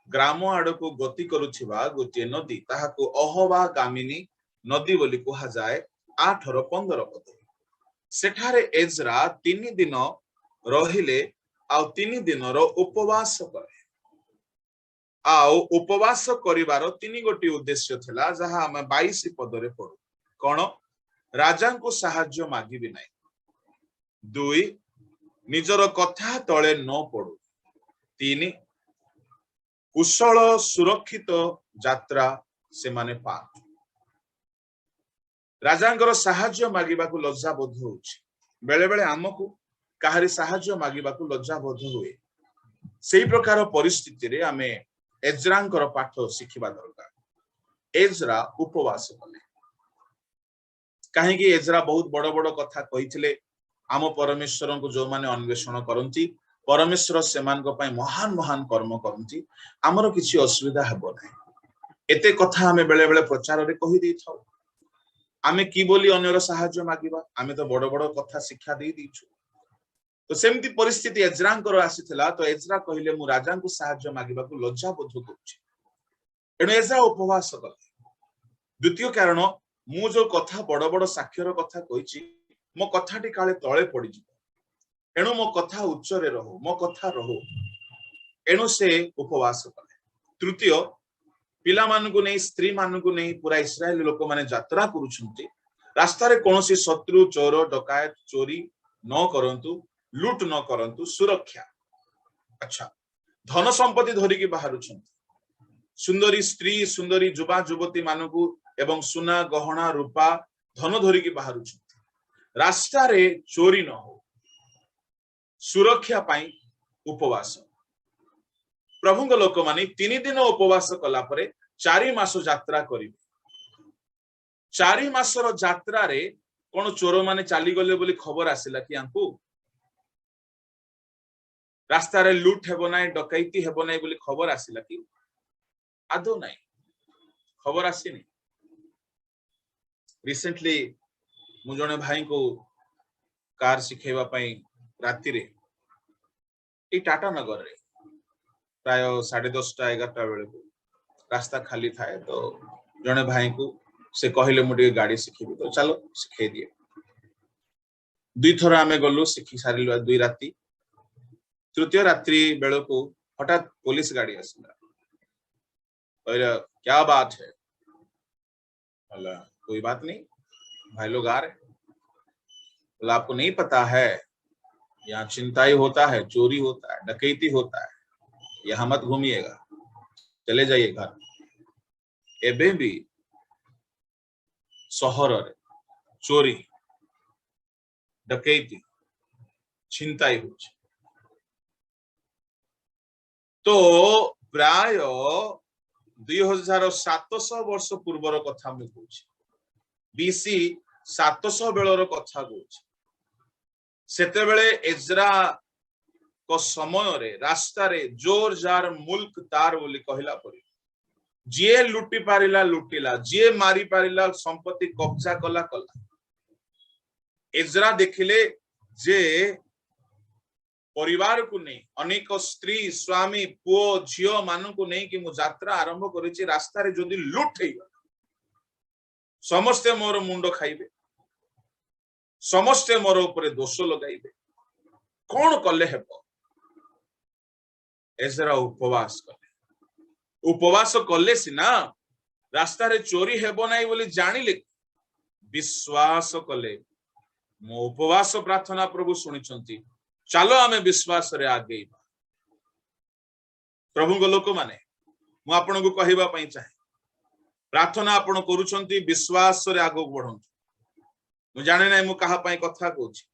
Speaker 1: ग्राम आड़ को गति करुथिबा गोटे नदी ताहाको अहबा गामिनी नदी बोली कहा जाए 8 और 15 पद सेठारे एजरा 3 दिन रहिले आ 3 दिन रो उपवास करे आउ उपवास करिवार तीन गोटी उद्देश्य थिला जहा हम 22 पदरे पढु कोन राजा को साहाय्य मागिबि नाही दुई निजर कथा तळे न पडु तीन कुशल सुरक्षित यात्रा से माने पा राजांकर साहाय्य मागिबाकू लज्जा बोध होउछि बेले बेले हमकू काहरी साहाय्य मागिबाकू लज्जा बोध हुए सेही प्रकार परिस्थिति रे आमे एज्रांकर पाठ शिखिबा दरकार एज्रा उपवास कले काहे कि एज्रा बहुत बड़ बड़ कथा कहिथिले आम परमेश्वर को जो माने अन्वेषण करंती परमेश्वर सेमान को पई महान महान कर्म करंती हमर किछि असुविधा हेबो नै एते कथा हमें बेले बेले प्रचार रे कहि दै थाउ आमे की बोली अन्यर साहाय्य मागिबा आमे तो बड़ बड़ कथा शिक्षा दे दीछु तो सेमती परिस्थिति एज्रांकर आसीथिला तो एज्रा कहिले मु राजा को साहाय्य मागिबा को लज्जा बोध करूछि एनो एज्रा उपवास कले द्वितीय कारण मु जो कथा बड़ बड़ साक्षर कथा कहिछि मो कथाटी काले तळे पड़ी जिवो एनो मो कथा उच्च रे रहो मो कथा रहो एनो से उपवास कले तृतीय पिला मानकु नै स्त्री मानकु नै पूरा इस्राएल लोक माने यात्रा करूछंती रास्ता रे कोनोसी शत्रु चोर डकायत चोरी न करंतु लूट न करंतु सुरक्षा अच्छा धन संपत्ति धरि की बाहरुछंती सुंदरी स्त्री सुंदरी युवा युवती मानकु एवं सुना गहना रूपा धन धरि की बाहरुछंती रास्ता रे चोरी न हो सुरक्षा पाई उपवास प्रभुଙ୍କ लोक माने 3 दिन उपवास कला परे 4 मास यात्रा करिवे 4 मासर यात्रा रे कोन चोर माने चाली गले बोली खबर आसिला कि आंकु रास्ता रे लूट हेबो नै डकैती हेबो नै बोली खबर आसिला कि आदो नै खबर आसीनी रिसेंटली मु जने भाई को कार सिखेबा पई राति रे ए टाटा नगर रे प्राय 10:30 11टा बेले को रास्ता खाली थाए तो जने भाई को से कहले मुटे गाड़ी सिखेबी तो चलो सिखे दिए दुई थर आमे गलु सिखी सारिलु दुई राती तृतीय रात्रि बेले को हठात पुलिस गाड़ी आसिला कहले क्या बात है बोला कोई बात नहीं भाई लोग आ रहे बोला आपको नहीं पता है यहाँ चिंताई होता है चोरी होता है डकैती होता है यहाँ मत घूमिएगा चले जाइए घर एबे भी शहर रे चोरी डकैती चिंताई हो तो प्राय 2700 वर्ष पूर्वर कथा मु कहूछि बीसी 700 बेलर कथा कहूछि सेते बेले एज्रा को समय रे रास्ता रे जोर जार मुल्क तार बोली कहला परी जे लुटी पारिला लुटिला जे मारी पारिला संपत्ति कब्जा कला कला एज्रा देखिले जे परिवार को नहीं अनेक स्त्री स्वामी पुओ झियो मानु को नहीं कि मु यात्रा आरंभ करिछि रास्ता रे जदी लुट हेइ समस्ते मोर मुंडो खाइबे समस्ते मोर ऊपर दोष लगाइबे कौन कले हेबो एजरा उपवास कले सिना रास्ता रे चोरी हेबो नाही बोली जानिले विश्वास कले मो उपवास प्रार्थना प्रभु सुनिछंती चलो आमे विश्वास रे आगे प्रभु लोक माने मु आपन को कहिबा पई चाहे प्रार्थना आपन करूछंती विश्वास रे आगो बढ़ंतु मु जाने नै मु कहा पई कथा कहूछि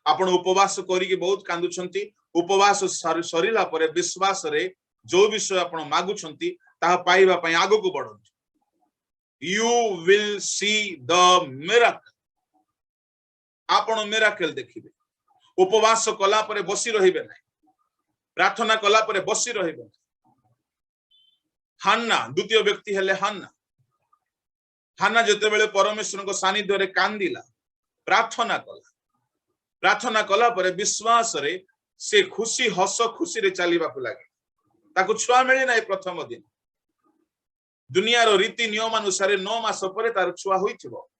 Speaker 1: आपन उपवास करी के बहुत कांदुछंती उपवास सरीला परे विश्वास रे जो विषय आपन मागुछंती ता पाइबा पई आगो को बढ़ंतु you will see the miracle आपन मिरेकल देखिबे उपवास कला परे बसी रहिबे नै प्रार्थना कला परे बसी रहिबे हान्ना द्वितीय व्यक्ति हेले हान्ना जते बेले परमेश्वर को सानिध्य रे कांदिला प्रार्थना कला परे विश्वास रे से खुशी हस खुशी रे चलीबा को लागे ताको छुआ मिली नै प्रथम दिन दुनिया रो रीति नियम अनुसार 9 मास परे तार छुआ होइथिबो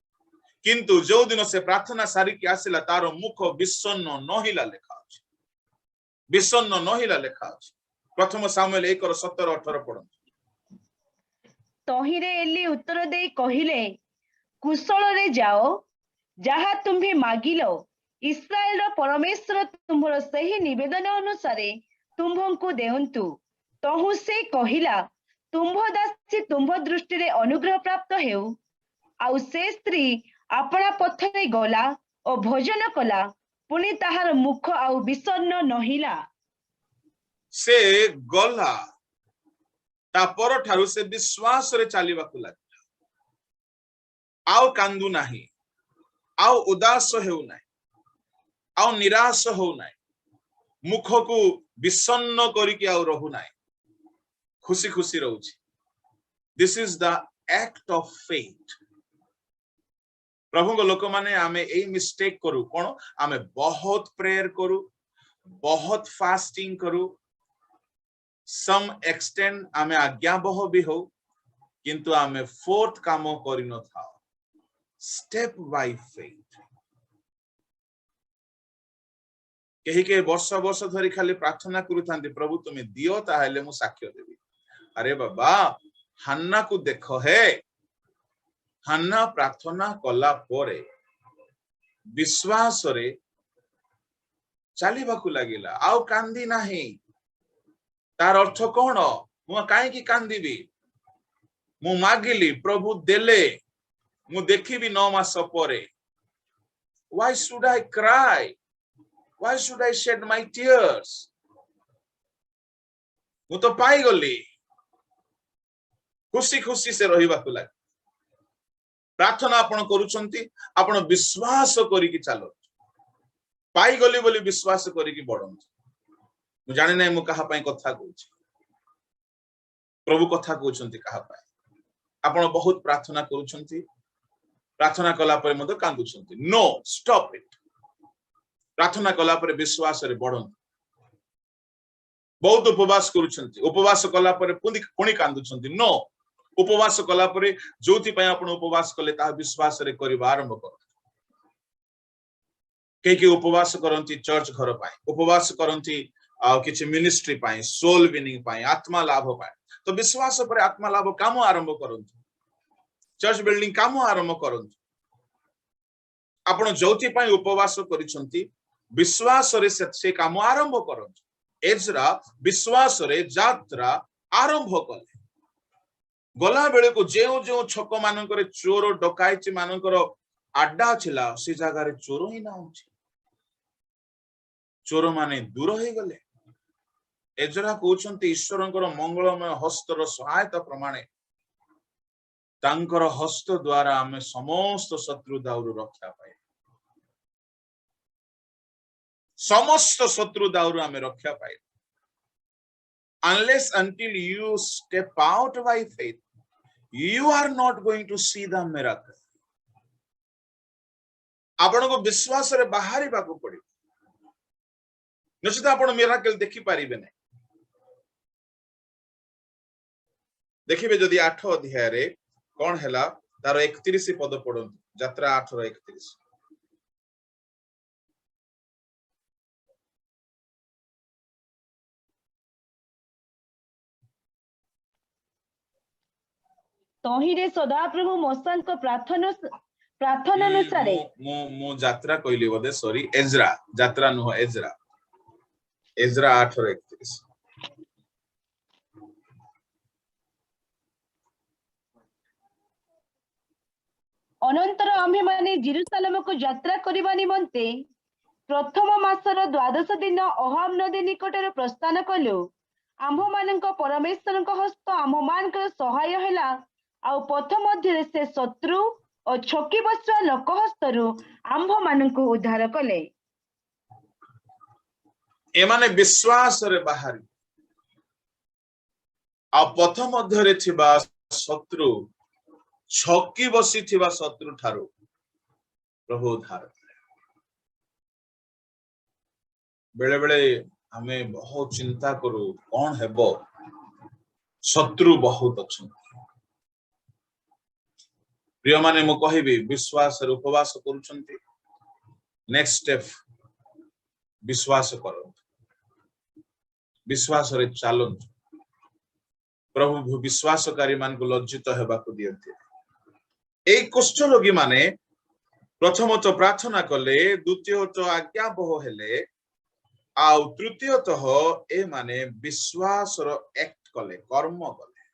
Speaker 1: किंतु जो दिन से प्रार्थना सारी के आसिला तारो मुख विषण्ण नहिला लेखा अछि विषण्ण नहिला लेखा अछि प्रथम सामुएल 1:17-18 पढ़ंतु।
Speaker 2: तहिरे एली उत्तर दे कहिले कुशल रे जाओ जहा तुम्हें मागिलो इस्राएल परमेश्वर तुम्हार सही निवेदन अनुसार तुम्भंकु देउंतु। तहु से कहिला तुम्भ दासी तुम्भ दृष्टि रे अनुग्रह प्राप्त हेउ। आउ से स्त्री अपना पथरे गला और भोजन कला पुणी ताहार मुख आउ विषण्ण नहिला।
Speaker 1: से गला ता पर ठारू से विश्वास रे चालिबाकु लागिला। आउ कांदु नाही, आउ उदास हेउ नाही, आउ निराश हो नाही, मुख को विषण्ण करिकि आउ रहु नाही, खुशी खुशी रहउछि। This is the act of faith. प्रभु को लोक माने आमे एई मिस्टेक करू कोन, आमे बहुत प्रेयर करू, बहुत फास्टिंग करू, सम एक्सटेंड आमे आज्ञाबह भी हो, किंतु आमे फोर्थ काम करि न था। Step by faith. कहीं के वर्ष वर्ष धरी खाली प्रार्थना करूथांती प्रभु तुम्हें दियो ताहेले मु साक्ष्य देबी। अरे बाबा हन्ना को देखो है, हन्ना प्रार्थना कला पोरे विश्वास रे चालिबाकु लागिला, आउ कांदी नाही। तार अर्थ कोन? मु काहे की कांदीबी? मु मागिली प्रभु देले, मु देखिबी 9 मास परे। Why should I cry? Why should I shed my tears? मु तो पाई गली। खुशी खुशी से रहिबाकु लाग। प्रार्थना आपण करूछंती, आपण विश्वास करिकि चालो। पाई गली बोली विश्वास करिकि बढ़ंती। मु जाने नै मु कहा पई कथा कहूछि। प्रभु कथा कहउछंती कहा पई। आपण बहुत प्रार्थना करूछंती, प्रार्थना कला पर मते कांदुछंती। No, stop it. प्रार्थना कला पर विश्वास रे बढ़ंती। बहुत उपवास करूछंती, उपवास कला पर पुणी कांदुछंती। नो, उपवास कला पर जोथि पय आपण उपवास कले ता विश्वास रे करिबा आरंभ कर। के उपवास करंती चर्च घर पाए, उपवास करंती किछि मिनिस्ट्री पाए, सोल विनिंग पाए, आत्मा लाभ पाए। तो विश्वास पर आत्मा लाभ काम आरंभ करंती, चर्च बिल्डिंग काम आरंभ करंती। आपण जोथि पय उपवास करिसंती विश्वास रे से काम आरंभ करंती। एजरा विश्वास रे यात्रा आरंभ कले। गला बेले को जेउ जेउ छक मानकर चोर डकायती मानकर आड्डा छिला से जगह रे चोर ही ना होछि। चोर माने दूर हो गले। एजरा कहउछंती ईश्वरंकर मंगलमय हस्तर सहायता प्रमाणे तांकर हस्त द्वारा हमें समस्त शत्रु दाउरु रक्षा पाए। समस्त शत्रु दाउरु हमें रक्षा पाए। Unless until you step out by faith, you are not going to see the miracle. आपण को विश्वास रे बाहरी बाकू पड़ी, निश्चित आपण मिराकल देखि पारिबे नै। देखिबे जदि 8 अध्याय रे कोन हैला तार 31 पद पढंतु। यात्रा 8 रो 31।
Speaker 2: तहिरे सदाप्रभु मोसन को प्रार्थना अनुसार
Speaker 1: मु यात्रा कहली बोधे, सॉरी एजरा, यात्रा नुह एजरा। एजरा 8 रो 31।
Speaker 2: अनंतर आम्भे माने जेरुसालेम को यात्रा करिबा निमंते प्रथम मासर 12 दिन अहाब नदी निकटर प्रस्थान कलु। आम्भ मानक परमेश्वर हस्त आम्भ मान सहाय हैला। आ पथ मध्य से शत्रु और छकी बसुआ लोक हस्तरु आम्भ मानक उद्धार कले।
Speaker 1: एमाने विश्वास रे बाहरी आ पथ मध्य रे थिबा शत्रु, छकी बसी थिबा शत्रु ठारू प्रभु उद्धार कले। बेले बेले हमें बहुत चिंता करू कौन हेबो, शत्रु बहुत अच्छे। प्रिय माने मु कहिबी विश्वास रे उपवास करूछंती, नेक्स्ट स्टेप विश्वास करो। विश्वास रे चलंतु प्रभु विश्वासकारी मान को लज्जित हेबाकु दियंती ए कुष्ठ रोगी माने प्रथम तो प्रार्थना कले द्वितीय तो आज्ञा बह हेले आउ तृतीयतः ए माने विश्वास रो एक्ट कले कर्म कले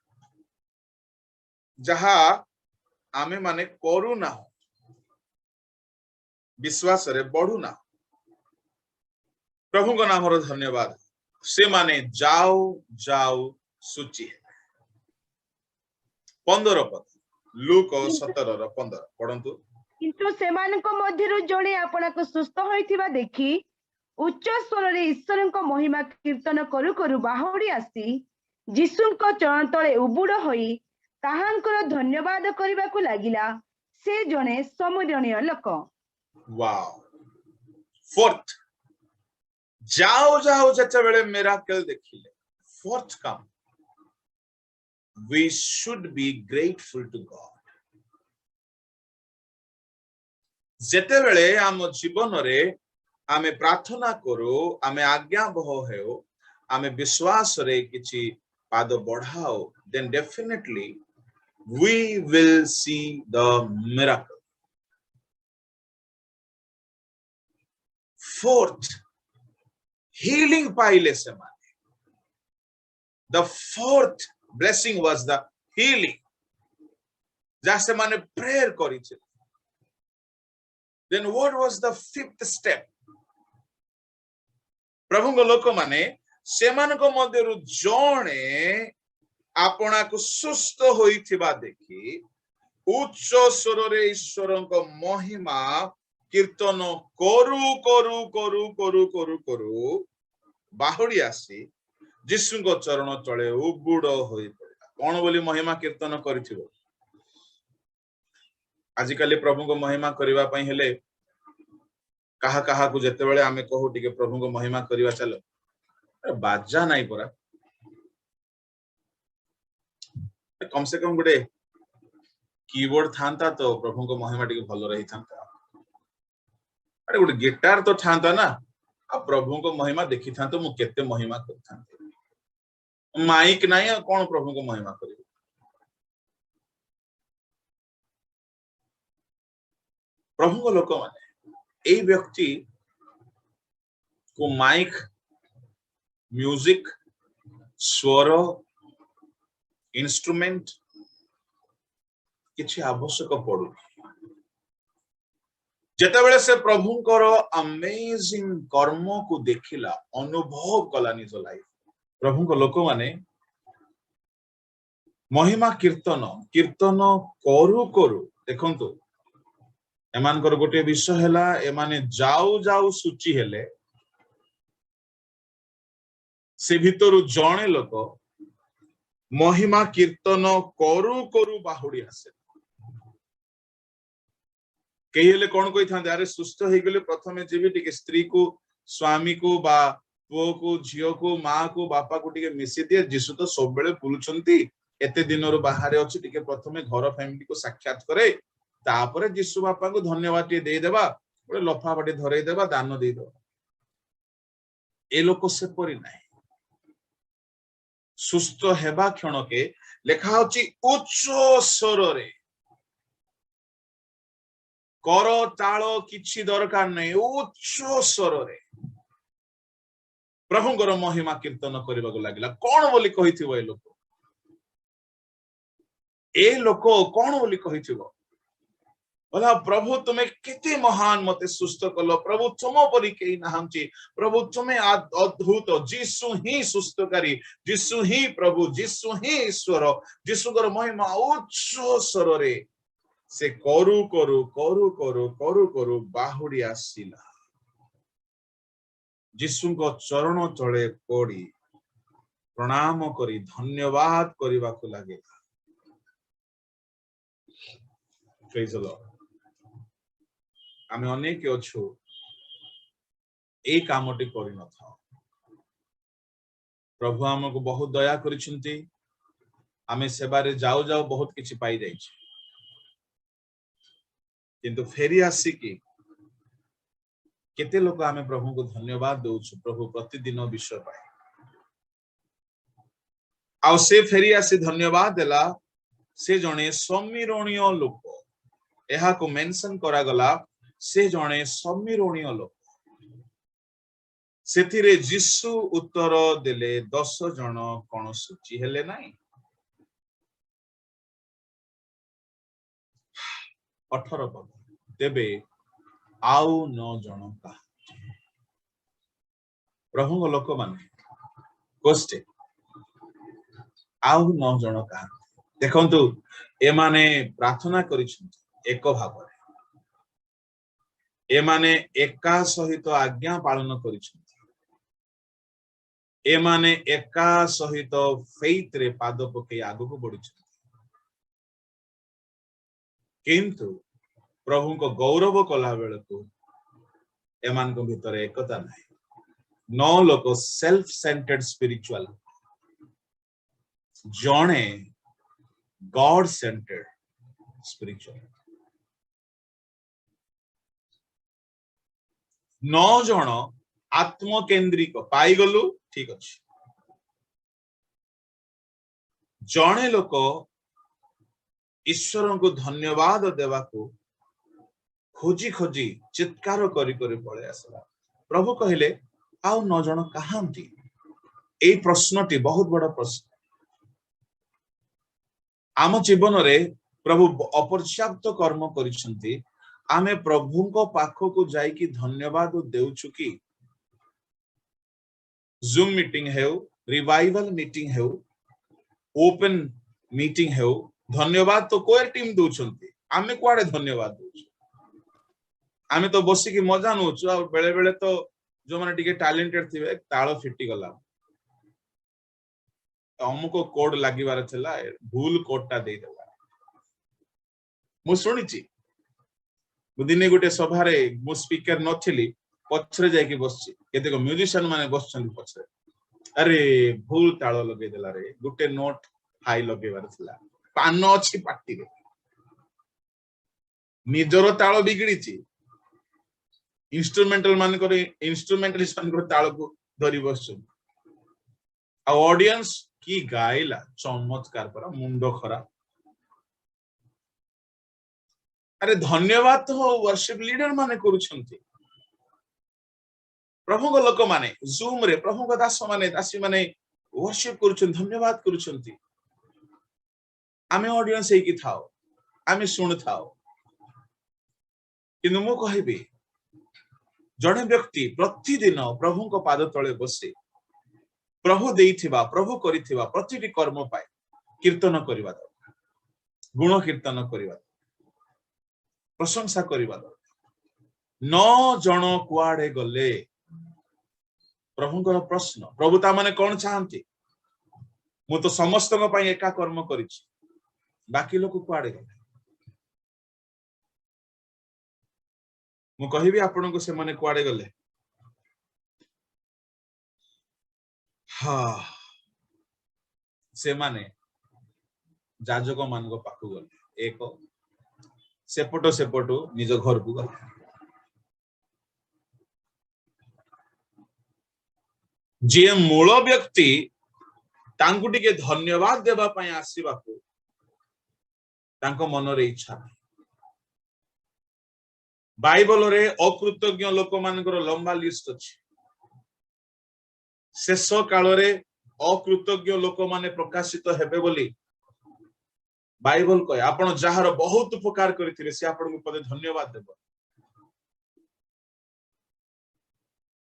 Speaker 1: जहा आमे माने करू ना विश्वास रे बढ़ू ना प्रभु को नाम रो धन्यवाद से माने जाओ जाओ सूची 15 पद लूक 17:15 पढ़ंतु
Speaker 2: किंतु सेमानक मध्यरु जणे आपणाको सुस्थ होइथिबा देखि उच्च स्वर रे ईश्वरक महिमा कीर्तन करू करू बाहुडी आसी यीशुक चरण तळे उबुड होई ताहांकर धन्यवाद करिबाकू लागिला से जणे समुदरणीय लोक
Speaker 1: वाओ फोर्थ जाओ जाओ जते बेले मिराकल देखिले फोर्थ काम we should be grateful to God जते बेले आम जीवन रे आमे प्रार्थना करू आमे आज्ञा बह हेउ आमे विश्वास रे किछि पाद बढ़ाओ then definitely we will see the miracle fourth healing paile semane the fourth blessing was the healing jase mane prayer koriche then what was the fifth step प्रभु को लोक माने सेमान को मध्यरु जणे आपना को सुस्थ होइथिबा देखि उच्च स्वर रे ईश्वरन को महिमा कीर्तन करू करू करू करू करू करू बाहुडी आसी यीशु को चरण तळे उबुड होई पड़ला कोन बोली महिमा कीर्तन करिथिबो आज काली प्रभु को महिमा करिवा पई हेले कहा कहा को जते बेले आमे कहू टिके प्रभु को महिमा करिवा चलो बाजा नाही परा कम से कम गुडे कीबोर्ड थांता तो प्रभु को महिमा टिके भलो रही थांता अरे गुडे गिटार तो थांता ना आ प्रभु को महिमा देखि थांतो मु केते महिमा कर थांते माइक नाही कोन प्रभु को महिमा करियो प्रभु को लोक माने ए व्यक्ति को माइक म्यूजिक स्वर इंस्ट्रूमेंट किछि आवश्यक पड़ू जेते बेले से प्रभुंकर अमेजिंग कर्म को देखिला अनुभव कला निज लाइफ प्रभु को लोक माने महिमा कीर्तन कीर्तन करू करू देखंतु एमानकर गोटे विषय हैला एमाने जाऊ जाऊ सूची हेले से भितरु जणे लोक महिमा कीर्तन करू करू बाहुडी आसे केही हेले कोन कोइ थांदे अरे सुस्थ हे गेले प्रथमे जेबी टिके स्त्री को स्वामी को बा पुओ को झियो को मां को बापा को टिके मिसी दिए जिसु तो सब बेले बुलुचंती एते दिनरो बाहरे अछि टिके प्रथमे घर फैमिली को साक्षात करे तापरे जिसु बापा को धन्यवाद दे देबा गोटे लफा बाटी धरई देबा दान दे देबा ए लोक से परि नाही सुस्थ हेबा क्षण के लेखा होची उच्च स्वर रे कर तालो किछि दरकार नै उच्च स्वर रे प्रभुंकर महिमा कीर्तन करबा को लागिला कोन बोली कहिथिबो ए लोक कोन बोली कहिथिबो बोला प्रभु तुम्हें कितने महान मते सुस्थ कलो प्रभु तुम परी केही नाहंची प्रभु तुम्हें अद्भुत जीसु ही सुस्थकारी जीसु ही प्रभु जीसु ही ईश्वर जीसुकर महिमा उच्च स्वर रे से करू करू करू करू करू करू बाहुडी आसिला जीसुको चरण तळे पड़ी प्रणाम करी धन्यवाद करबा को लागे प्रेज द लॉर्ड आमे अनेक अछु ए कामटी करि न था प्रभु हमको बहुत दया करिसंती आमे सेबारे जाऊ जाऊ बहुत किछि पाई जाई छै किंतु फेरी आसी कि केते लोक आमे प्रभु को धन्यवाद दउछु प्रभु प्रतिदिन विषय पाए आउ से फेरी आसी धन्यवाद देला से जणे समीरणीय लोक एहा को मेंशन करा गला से जणे समीरणीय लोक सेथिरे यीशु उत्तर देले 10 जण कोन सूची हेले नाही 18 पद तेबे आउ 9 जण का प्रभु लोक माने कोस्टे आउ 9 जण का देखंतु एमाने प्रार्थना करिसंती एक भाବରେ एमाने एका सहित आज्ञा पालन करिसंती एमाने एका सहित फेथ रे पाद पके आगु को बढ़िसंती किंतु प्रभु को गौरव कला बेले को एमान को भीतर एकता नहीं 9 लोक सेल्फ सेंटर्ड स्पिरिचुअल जणे गॉड सेंटर्ड स्पिरिचुअल 9 जण आत्मकेंद्रिक पाई गलु ठीक अछि जणे लोक ईश्वर को धन्यवाद देवा को खोजी खोजी चित्कार करी करी पळे आसला प्रभु कहिले आउ 9 जण कहांती ए प्रश्नटी बहुत बड़ा प्रश्न आम जीवन रे प्रभु अपर्याप्त कर्म करिसंती आमे प्रभु को पाखो को जाई कि धन्यवाद देउछु कि जूम मीटिंग हेउ रिवाइवल मीटिंग हेउ ओपन मीटिंग हेउ धन्यवाद तो कोई टीम दउछंती आमे कुआडे धन्यवाद दउछु आमे तो बसी कि मजा नउछु आ बेले बेले तो जो माने टिके टैलेंटेड थिबे ताळो फिटी गला हमको कोड लागिबार छला भूल कोडटा दे देला मु सुनिची दिने गोटे सभा रे मु स्पीकर नथिली पछरे जाय कि बसची केते को म्यूजिशियन माने बसछन पछरे अरे भूल ताळो लगे देला रे गोटे नोट हाई लगेबार छला पान अछि पाटी रे निजरो ताळो बिगड़ीची इंस्ट्रूमेंटल मान करे इंस्ट्रूमेंटलिस्ट मान को ताळो को धरी बसछन आ ऑडियंस की गाइला चमत्कार पर मुंडो खरा अरे धन्यवाद तो वर्शिप लीडर माने करूछंती प्रभु को लोक माने जूम रे प्रभु को दास माने दासी माने वर्शिप करूछन धन्यवाद करूछंती आमे ऑडियंस हे की थाओ आमे सुन थाओ किनु मु कहिबे जणे व्यक्ति प्रतिदिन प्रभु को पाद तळे बसे प्रभु देइथिबा प्रभु करिथिबा प्रतिटी कर्म पाए कीर्तन करिबा गुण कीर्तन करिबा प्रशंसा करिबा 9 जण कुआडे गले प्रभुଙ୍କର प्रश्न प्रभु ता माने कोन चाहंती मु तो समस्त को पई एका कर्म करिछि बाकी लोक कुआडे गले मु कहिबी आपन को से माने कुआडे गले हाँ से माने जाजक मान को पाखु गले एक सेपटो निज घर को गले जे मूल व्यक्ति तांकु टिके धन्यवाद देबा पई आसीबा को तांको मन रे इच्छा बाइबल रे अकृतज्ञ लोक मानकर लंबा लिस्ट अछि शेष काल रे अकृतज्ञ लोक माने प्रकाशित हेबे बोली बाइबल कहे आपण जहार बहुत उपकार करथिले से आपण को पदे धन्यवाद देबो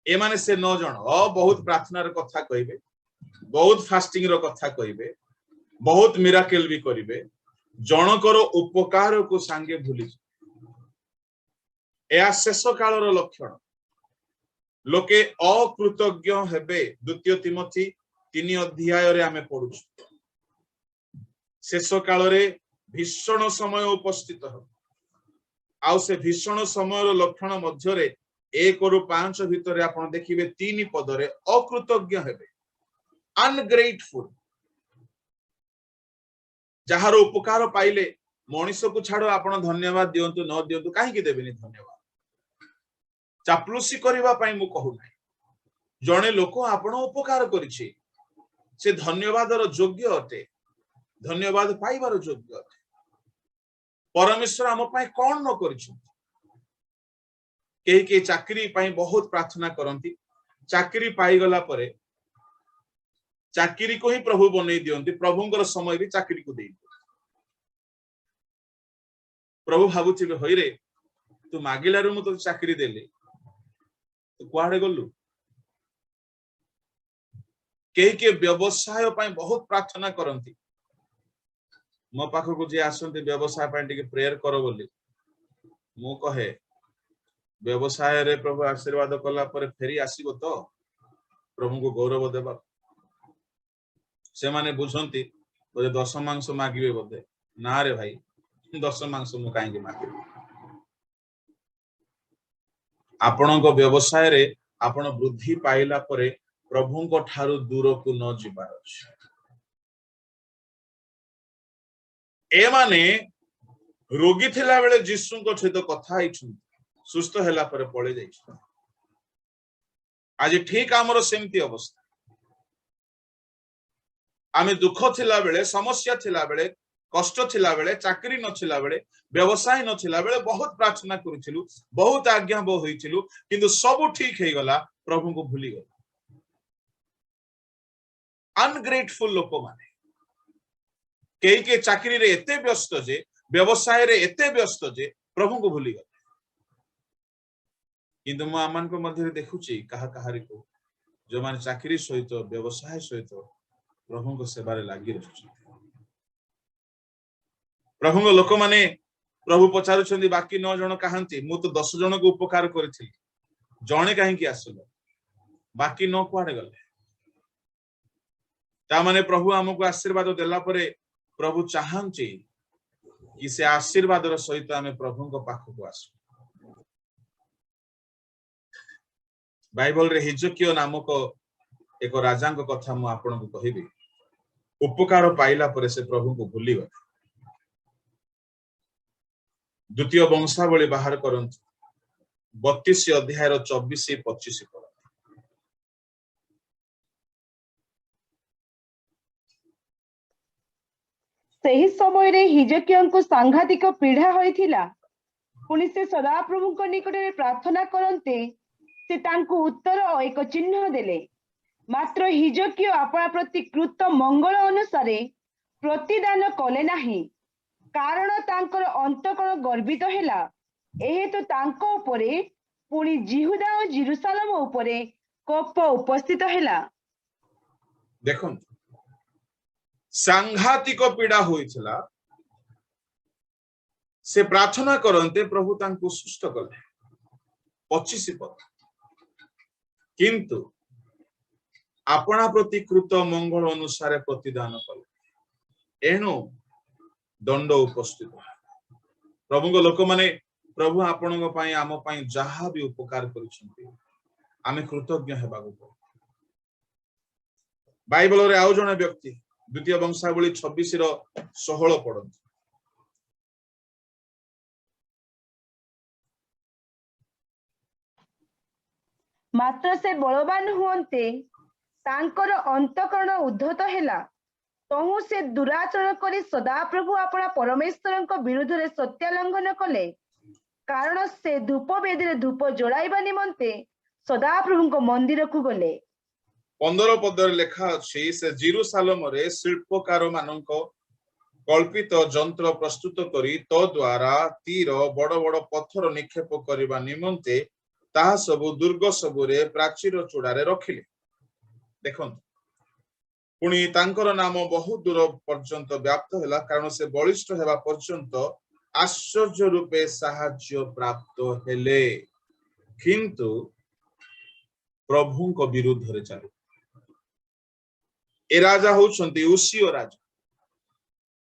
Speaker 1: ए माने से 9 जण बहुत प्रार्थना रे कथा कहिबे बहुत फास्टिंग रो कथा कहिबे बहुत मिराकल भी करिवे जनकर उपकार को सांगे भूली ए शेष काल रो लक्षण लोके अकृतज्ञ हेबे द्वितीय तिमोथी 3 अध्याय रे आमे पढुछु शेष काल रे भीषण समय उपस्थित हो आउ से भीषण समय रो लक्षण मध्य रे 1 रु 5 भितर आपण देखिबे 3 पद रे अकृतज्ञ हेबे अनग्रेटफुल जहार उपकार पाइले मनुष्य को छाड़ो आपण धन्यवाद दियंतु न दियंतु काहे कि देबेनी धन्यवाद चापलुसी करिवा पई मु कहू नै जणे लोक आपण उपकार करिछि से धन्यवादर योग्य अटे, धन्यवाद पाइबार योग्य अटे। परमेश्वर आम पाई कौन न करिसंती। के चाकरी पाई बहुत प्रार्थना करती, चाकरी पाई गला परे चाकरी को ही प्रभु बनै दियंती, प्रभुंकर समय भी चाकरी को दे। प्रभु भावुथिले होई रे तू मागिलारू मु तो चाकरी देले, तू कुआडे गलु। के व्यवसाय पाई बहुत प्रार्थना करती, मो पाखक जे आसंती व्यवसाय पाई टिके प्रेयर करो बोली मु कहे व्यवसाय रे प्रभु आशीर्वाद कला पर फेरी आसीबो तो प्रभु को गौरव देबा। से माने बुझंती बोले दशमांश मागिबे बोले, ना रे भाई दशमांश मु काहे मागिबे। आपणको व्यवसाय रे आपण वृद्धि पाइला परे प्रभुंको ठारू दूर को न जिबार अछि। ए माने रोगी थिला बेले जीसुंको सहित कथा आइछुं, सुस्थ हैला परे पळे जाइछ। आज ठीक हमरो सेमती अवस्था। आमे दुख थिला बेले, समस्या थिला बेले, कष्ट थिला बेले, चाकरी नथिला बेले, व्यवसाय नथिला बेले बहुत प्रार्थना करूथिलु, बहुत आज्ञा बो होइथिलु, किंतु सब ठीक हे गला, प्रभु को भूली गला। अनग्रेटफुल लोक माने के चाकरी रे एते व्यस्त जे, व्यवसाय रे एते व्यस्त जे प्रभु को भूली गला। किंतु मु आमान को मध्य देखुची कहा कहारी को जो माने चाकरी सहित व्यवसाय सहित प्रभु को सेवा रे लागि रहछ। प्रभु को लोक माने प्रभु पचारुछंदी बाकी 9 जण कहांती, मु तो 10 जण को उपकार करथिली, जणे काहे की आसलो, बाकी 9 कुआडे गले। ता माने प्रभु हमको आशीर्वाद देला परे प्रभु चाहंची कि से आशीर्वादर सहित आमे प्रभु को पाखु को आसु। बाइबल रे हिजकियो नामक एक राजा को कथा मु आपन को कहिबी। उपकार पाइला परे से प्रभु को भूली गले। द्वितीय वंशावली बाहर करंतु 32 अध्याय 24-25 पद।
Speaker 2: सही समय रे हिजकियोंको सांघातिक पीड़ा होइथिला। पुनि से सदाप्रभुଙ୍କ निकटरे प्रार्थना करन्ते से तांको उत्तर और एक चिन्ह देले। मात्र हिजकियो अपना प्रति कृत मंगल अनुसारे प्रतिदान कले नाही, कारण तांकर अंतकरण गर्वित हेला। एहे तो तांको उपरे पुनि जिहुदा और जेरुसालेम उपरे कोप उपस्थित हेला।
Speaker 1: देखो सांघातिक पीड़ा होइछला, से प्रार्थना करन्ते प्रभु तांको सुस्त कले। 25 पद। किंतु अपना प्रति कृत मंगल अनुसार प्रतिदान कले, एणु दंड उपस्थित। प्रभु को लोक माने प्रभु आपन पाई आम पाई जहा भी उपकार करिसंती, आमे कृतज्ञ हेबागु पड़े। बाइबल रे आउ जने व्यक्ति द्वितीय वंशावली 26:16 पढ़ंतु।
Speaker 2: मात्र से बलवान हुअन्ते तांकर अंतकरण उद्धत हेला। तहु से दुराचरण करी सदाप्रभु अपना परमेश्वरଙ୍କ विरुद्धରେ सत्यालंघन कले, कारण से धूप वेदी धूप जलाइबा निमंते सदाप्रभुଙ୍କ मंदिर को गले।
Speaker 1: 15 पदर लेखा अछि, से जेरुसालेम रे शिल्पकार मानक कल्पित जंत्र प्रस्तुत करी तो द्वारा तीर बड़ बड़ पत्थर निक्षेप करबा निमंते ताहा सबु दुर्ग सबुरे प्राचीर चूड़ारे रखिले। देखंतु पुणी तांकर नाम बहुत दूर पर्यंत व्याप्त हैला, कारण से बलिष्ठ हेबा पर्यंत आश्चर्य रूपे साहाय्य प्राप्त हेले, किंतु प्रभु को विरुद्ध रे चालू। ए राजा होउछंती उसियो राजा,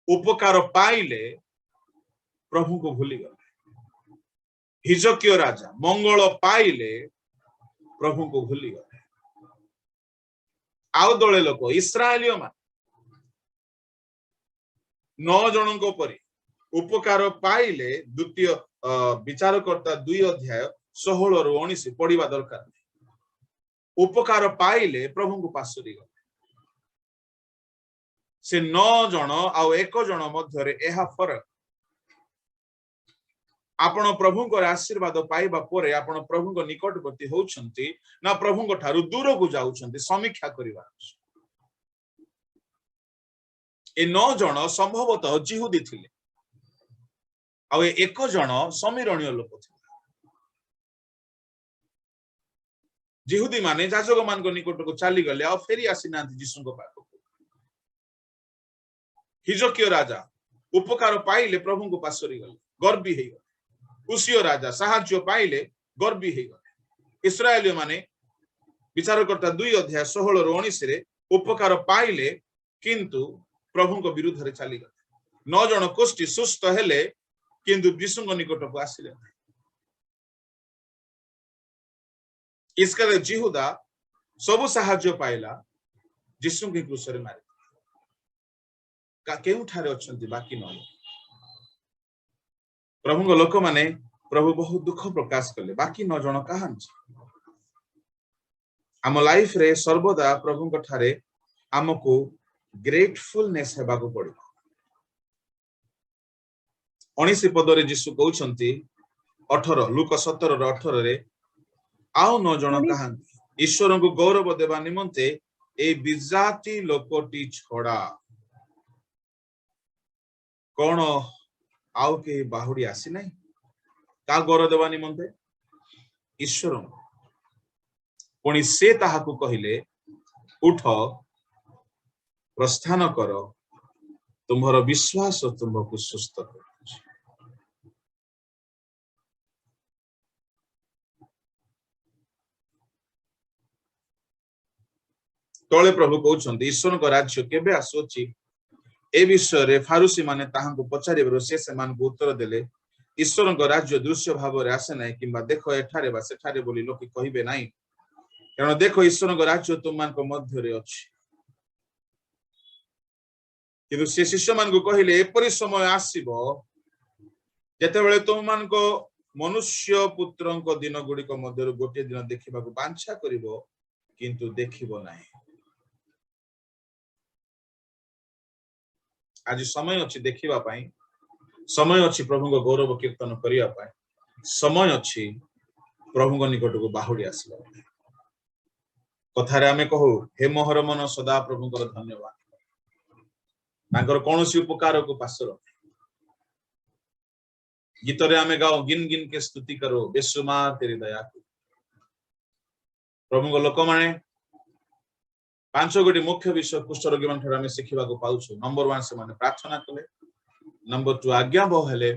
Speaker 1: उपकार पाइले प्रभु को भूली गले। हिजकियो राजा मंगल पाइले प्रभु को भूली गले। आउ दले लोक इस्राएलियो मान 9 जनों परी उपकार पाइले द्वितीय विचारकर्ता 2 अध्याय 16-19 पढ़िबा दरकार। उपकार पाइले प्रभु को पासुरी गले। से 9 जन आउ 1 जन मध्यरे एहा फरक आपण प्रभुଙ୍କ आशीर्वाद पाइबा परे आपण प्रभुଙ୍କ निकटवर्ती होउछंती ना प्रभुଙ୍କ ठारू दूर को जाउछंती समीक्षा करिवा ए 9 जन संभवतः जिहुदी थिले आ 1 जन समीरणीय लोक थिले जिहुदी माने जाजक मान को निकट को चली गले आ फेरी आसी नांती यीशु को पाखो हिजकियो राजा उपकार पाइले प्रभु को पासरी गले गर्वी हे गले उसियो राजा साहाय्य पाइले गर्वी हे गले इस्राएलियो माने विचारकर्ता 2 अध्याय 16 रो 19 रे उपकार पाइले किंतु प्रभु को विरुद्ध रे चली गले 9 जन कोष्ठी सुस्त हेले किंतु यीशु को निकट को आसिले इसका जिहुदा सब साहाय्य पाइला यीशु के क्रूस रे मारे का केउ ठारे अछंती बाकी न प्रभु को लोक माने प्रभु बहुत दुख प्रकाश कले बाकी 9 जन कहां आम लाइफ रे सर्वदा प्रभु को ठारे हमको ग्रेटफुलनेस हेबा को पड़ी 19 पद रे यीशु कहउछंती 18 लूका 17 रो 18 रे आउ 9 जन कहां ईश्वर को गौरव देवा निमंते ए विजाति लोकटी छोड़ा कौन आउ के बाहुड़ी आसी नहीं का गौरव देवा निमंते ईश्वर पुणी से ताहाकु कहिले उठ प्रस्थान कर तुम्हारा विश्वास तुमको सुस्थ कर तले प्रभु कहउछंती ईश्वर को राज्य केबे आसोची ए विषय रे फारूसी माने ताहांको पचारिबरो से मान को उत्तर देले ईश्वर को राज्य दृश्य भाव रे आसे नै किबा देखो एठारे बा सेठारे बोली लोक कहिबे नै कारण देखो ईश्वर को राज्य तुम मान को मध्य रे अछि किंतु से शिष्य मान को कहिले एपरि समय आसीबो जेते बेले तुम मान को मनुष्य पुत्रन को दिन गुडी को मध्य गोटे दिन देखिबा को बांछा करिवो किंतु देखिबो नै आज समय अच्छी देखिबा पाई समय अच्छी प्रभु को गौरव कीर्तन करिया पाई समय अच्छी प्रभु को निकट को बाहुड़ी आसीबा कथारे आमे कहू हे मोहर मन सदा प्रभु को धन्यवाद तांकर कोनोसी उपकार को पासर गीत रे आमे गाओ गिन गिन के स्तुति करो बेसुमार तेरी दया को प्रभु को लोक माने 5 गोटी मुख्य विषय कुष्ठ रोगी मान ठार शिखिबा को पाउछु नंबर 1 से माने प्रार्थना कले नंबर 2 आज्ञा बहले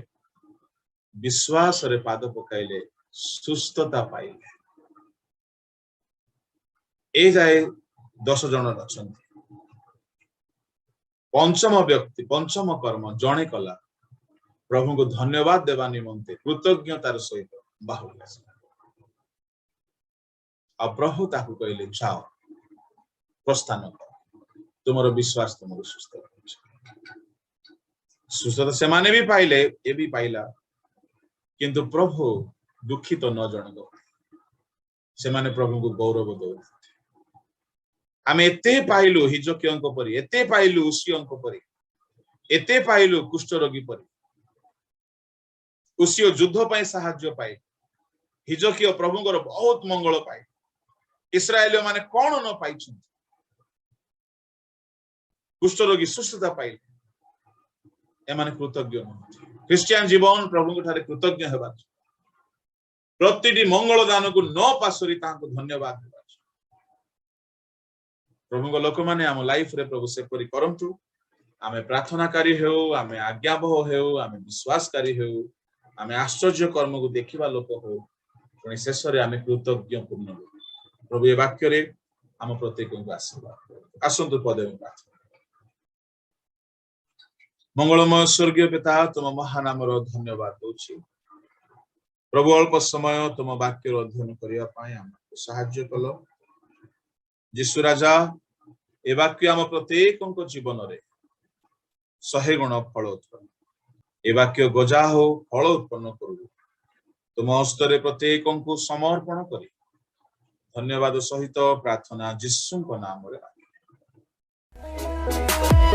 Speaker 1: विश्वास रे पाद पकाइले सुस्थता पाइले ए जाय 10 जन अछंती पंचम व्यक्ति पंचम कर्म जणे कला प्रभु को धन्यवाद देवा निमंते कृतज्ञतार सहित बाहुड़ी आसिला आ प्रभु ताकू कहले जाओ प्रस्थान कर तुम्हारा विश्वास तुमको सुस्थता से माने भी पाइले ए भी पाइला किंतु प्रभु दुखित तो न जन से माने प्रभु को गौरव दो आमे एते पाइलु हिजकियंको परि एते पाइलु उसियंको परि एते पाइलु कुष्ठ रोगी परि उसियो युद्ध पाई सहाय्य पाए हिजकिय प्रभुଙ୍କର बहुत मंगल पाए इस्राएलियो माने कोन न पाइछन कुष्ठ रोगी सुस्थता पाइले एमाने कृतज्ञ क्रिश्चियन जीवन प्रभु ठारे कृतज्ञ हेबा प्रतिटी मंगल दान को न पासरी तांको धन्यवाद हेबा प्रभु को लोक माने हम लाइफ रे प्रभु से परि करंतु आमे प्रार्थनाकारी हेउ आमे आज्ञाबह हेउ आमे विश्वासकारी हेउ आमे आश्चर्य कर्म को देखिबा लोक हो पुणी शेष रे आमे कृतज्ञ पूर्ण प्रभु ए वाक्य रे हम प्रत्येक को आशीर्वाद आसंतु पदे प्रार्थना मंगलमय स्वर्गीय पिता तुम महानाम रो धन्यवाद दोछि प्रभु अल्प समय तुम वाक्य रो अध्ययन करिया पाए हमको सहाय्य कलो यीशु राजा ए वाक्य हम प्रत्येक को जीवन रे 100 गुण फल उत्पन्न ए वाक्य गजा हो फल उत्पन्न करू तुम हस्तरे प्रत्येक को समर्पण करी धन्यवाद सहित प्रार्थना यीशु को नाम रे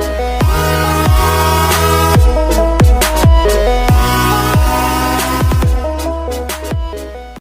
Speaker 7: Thank you.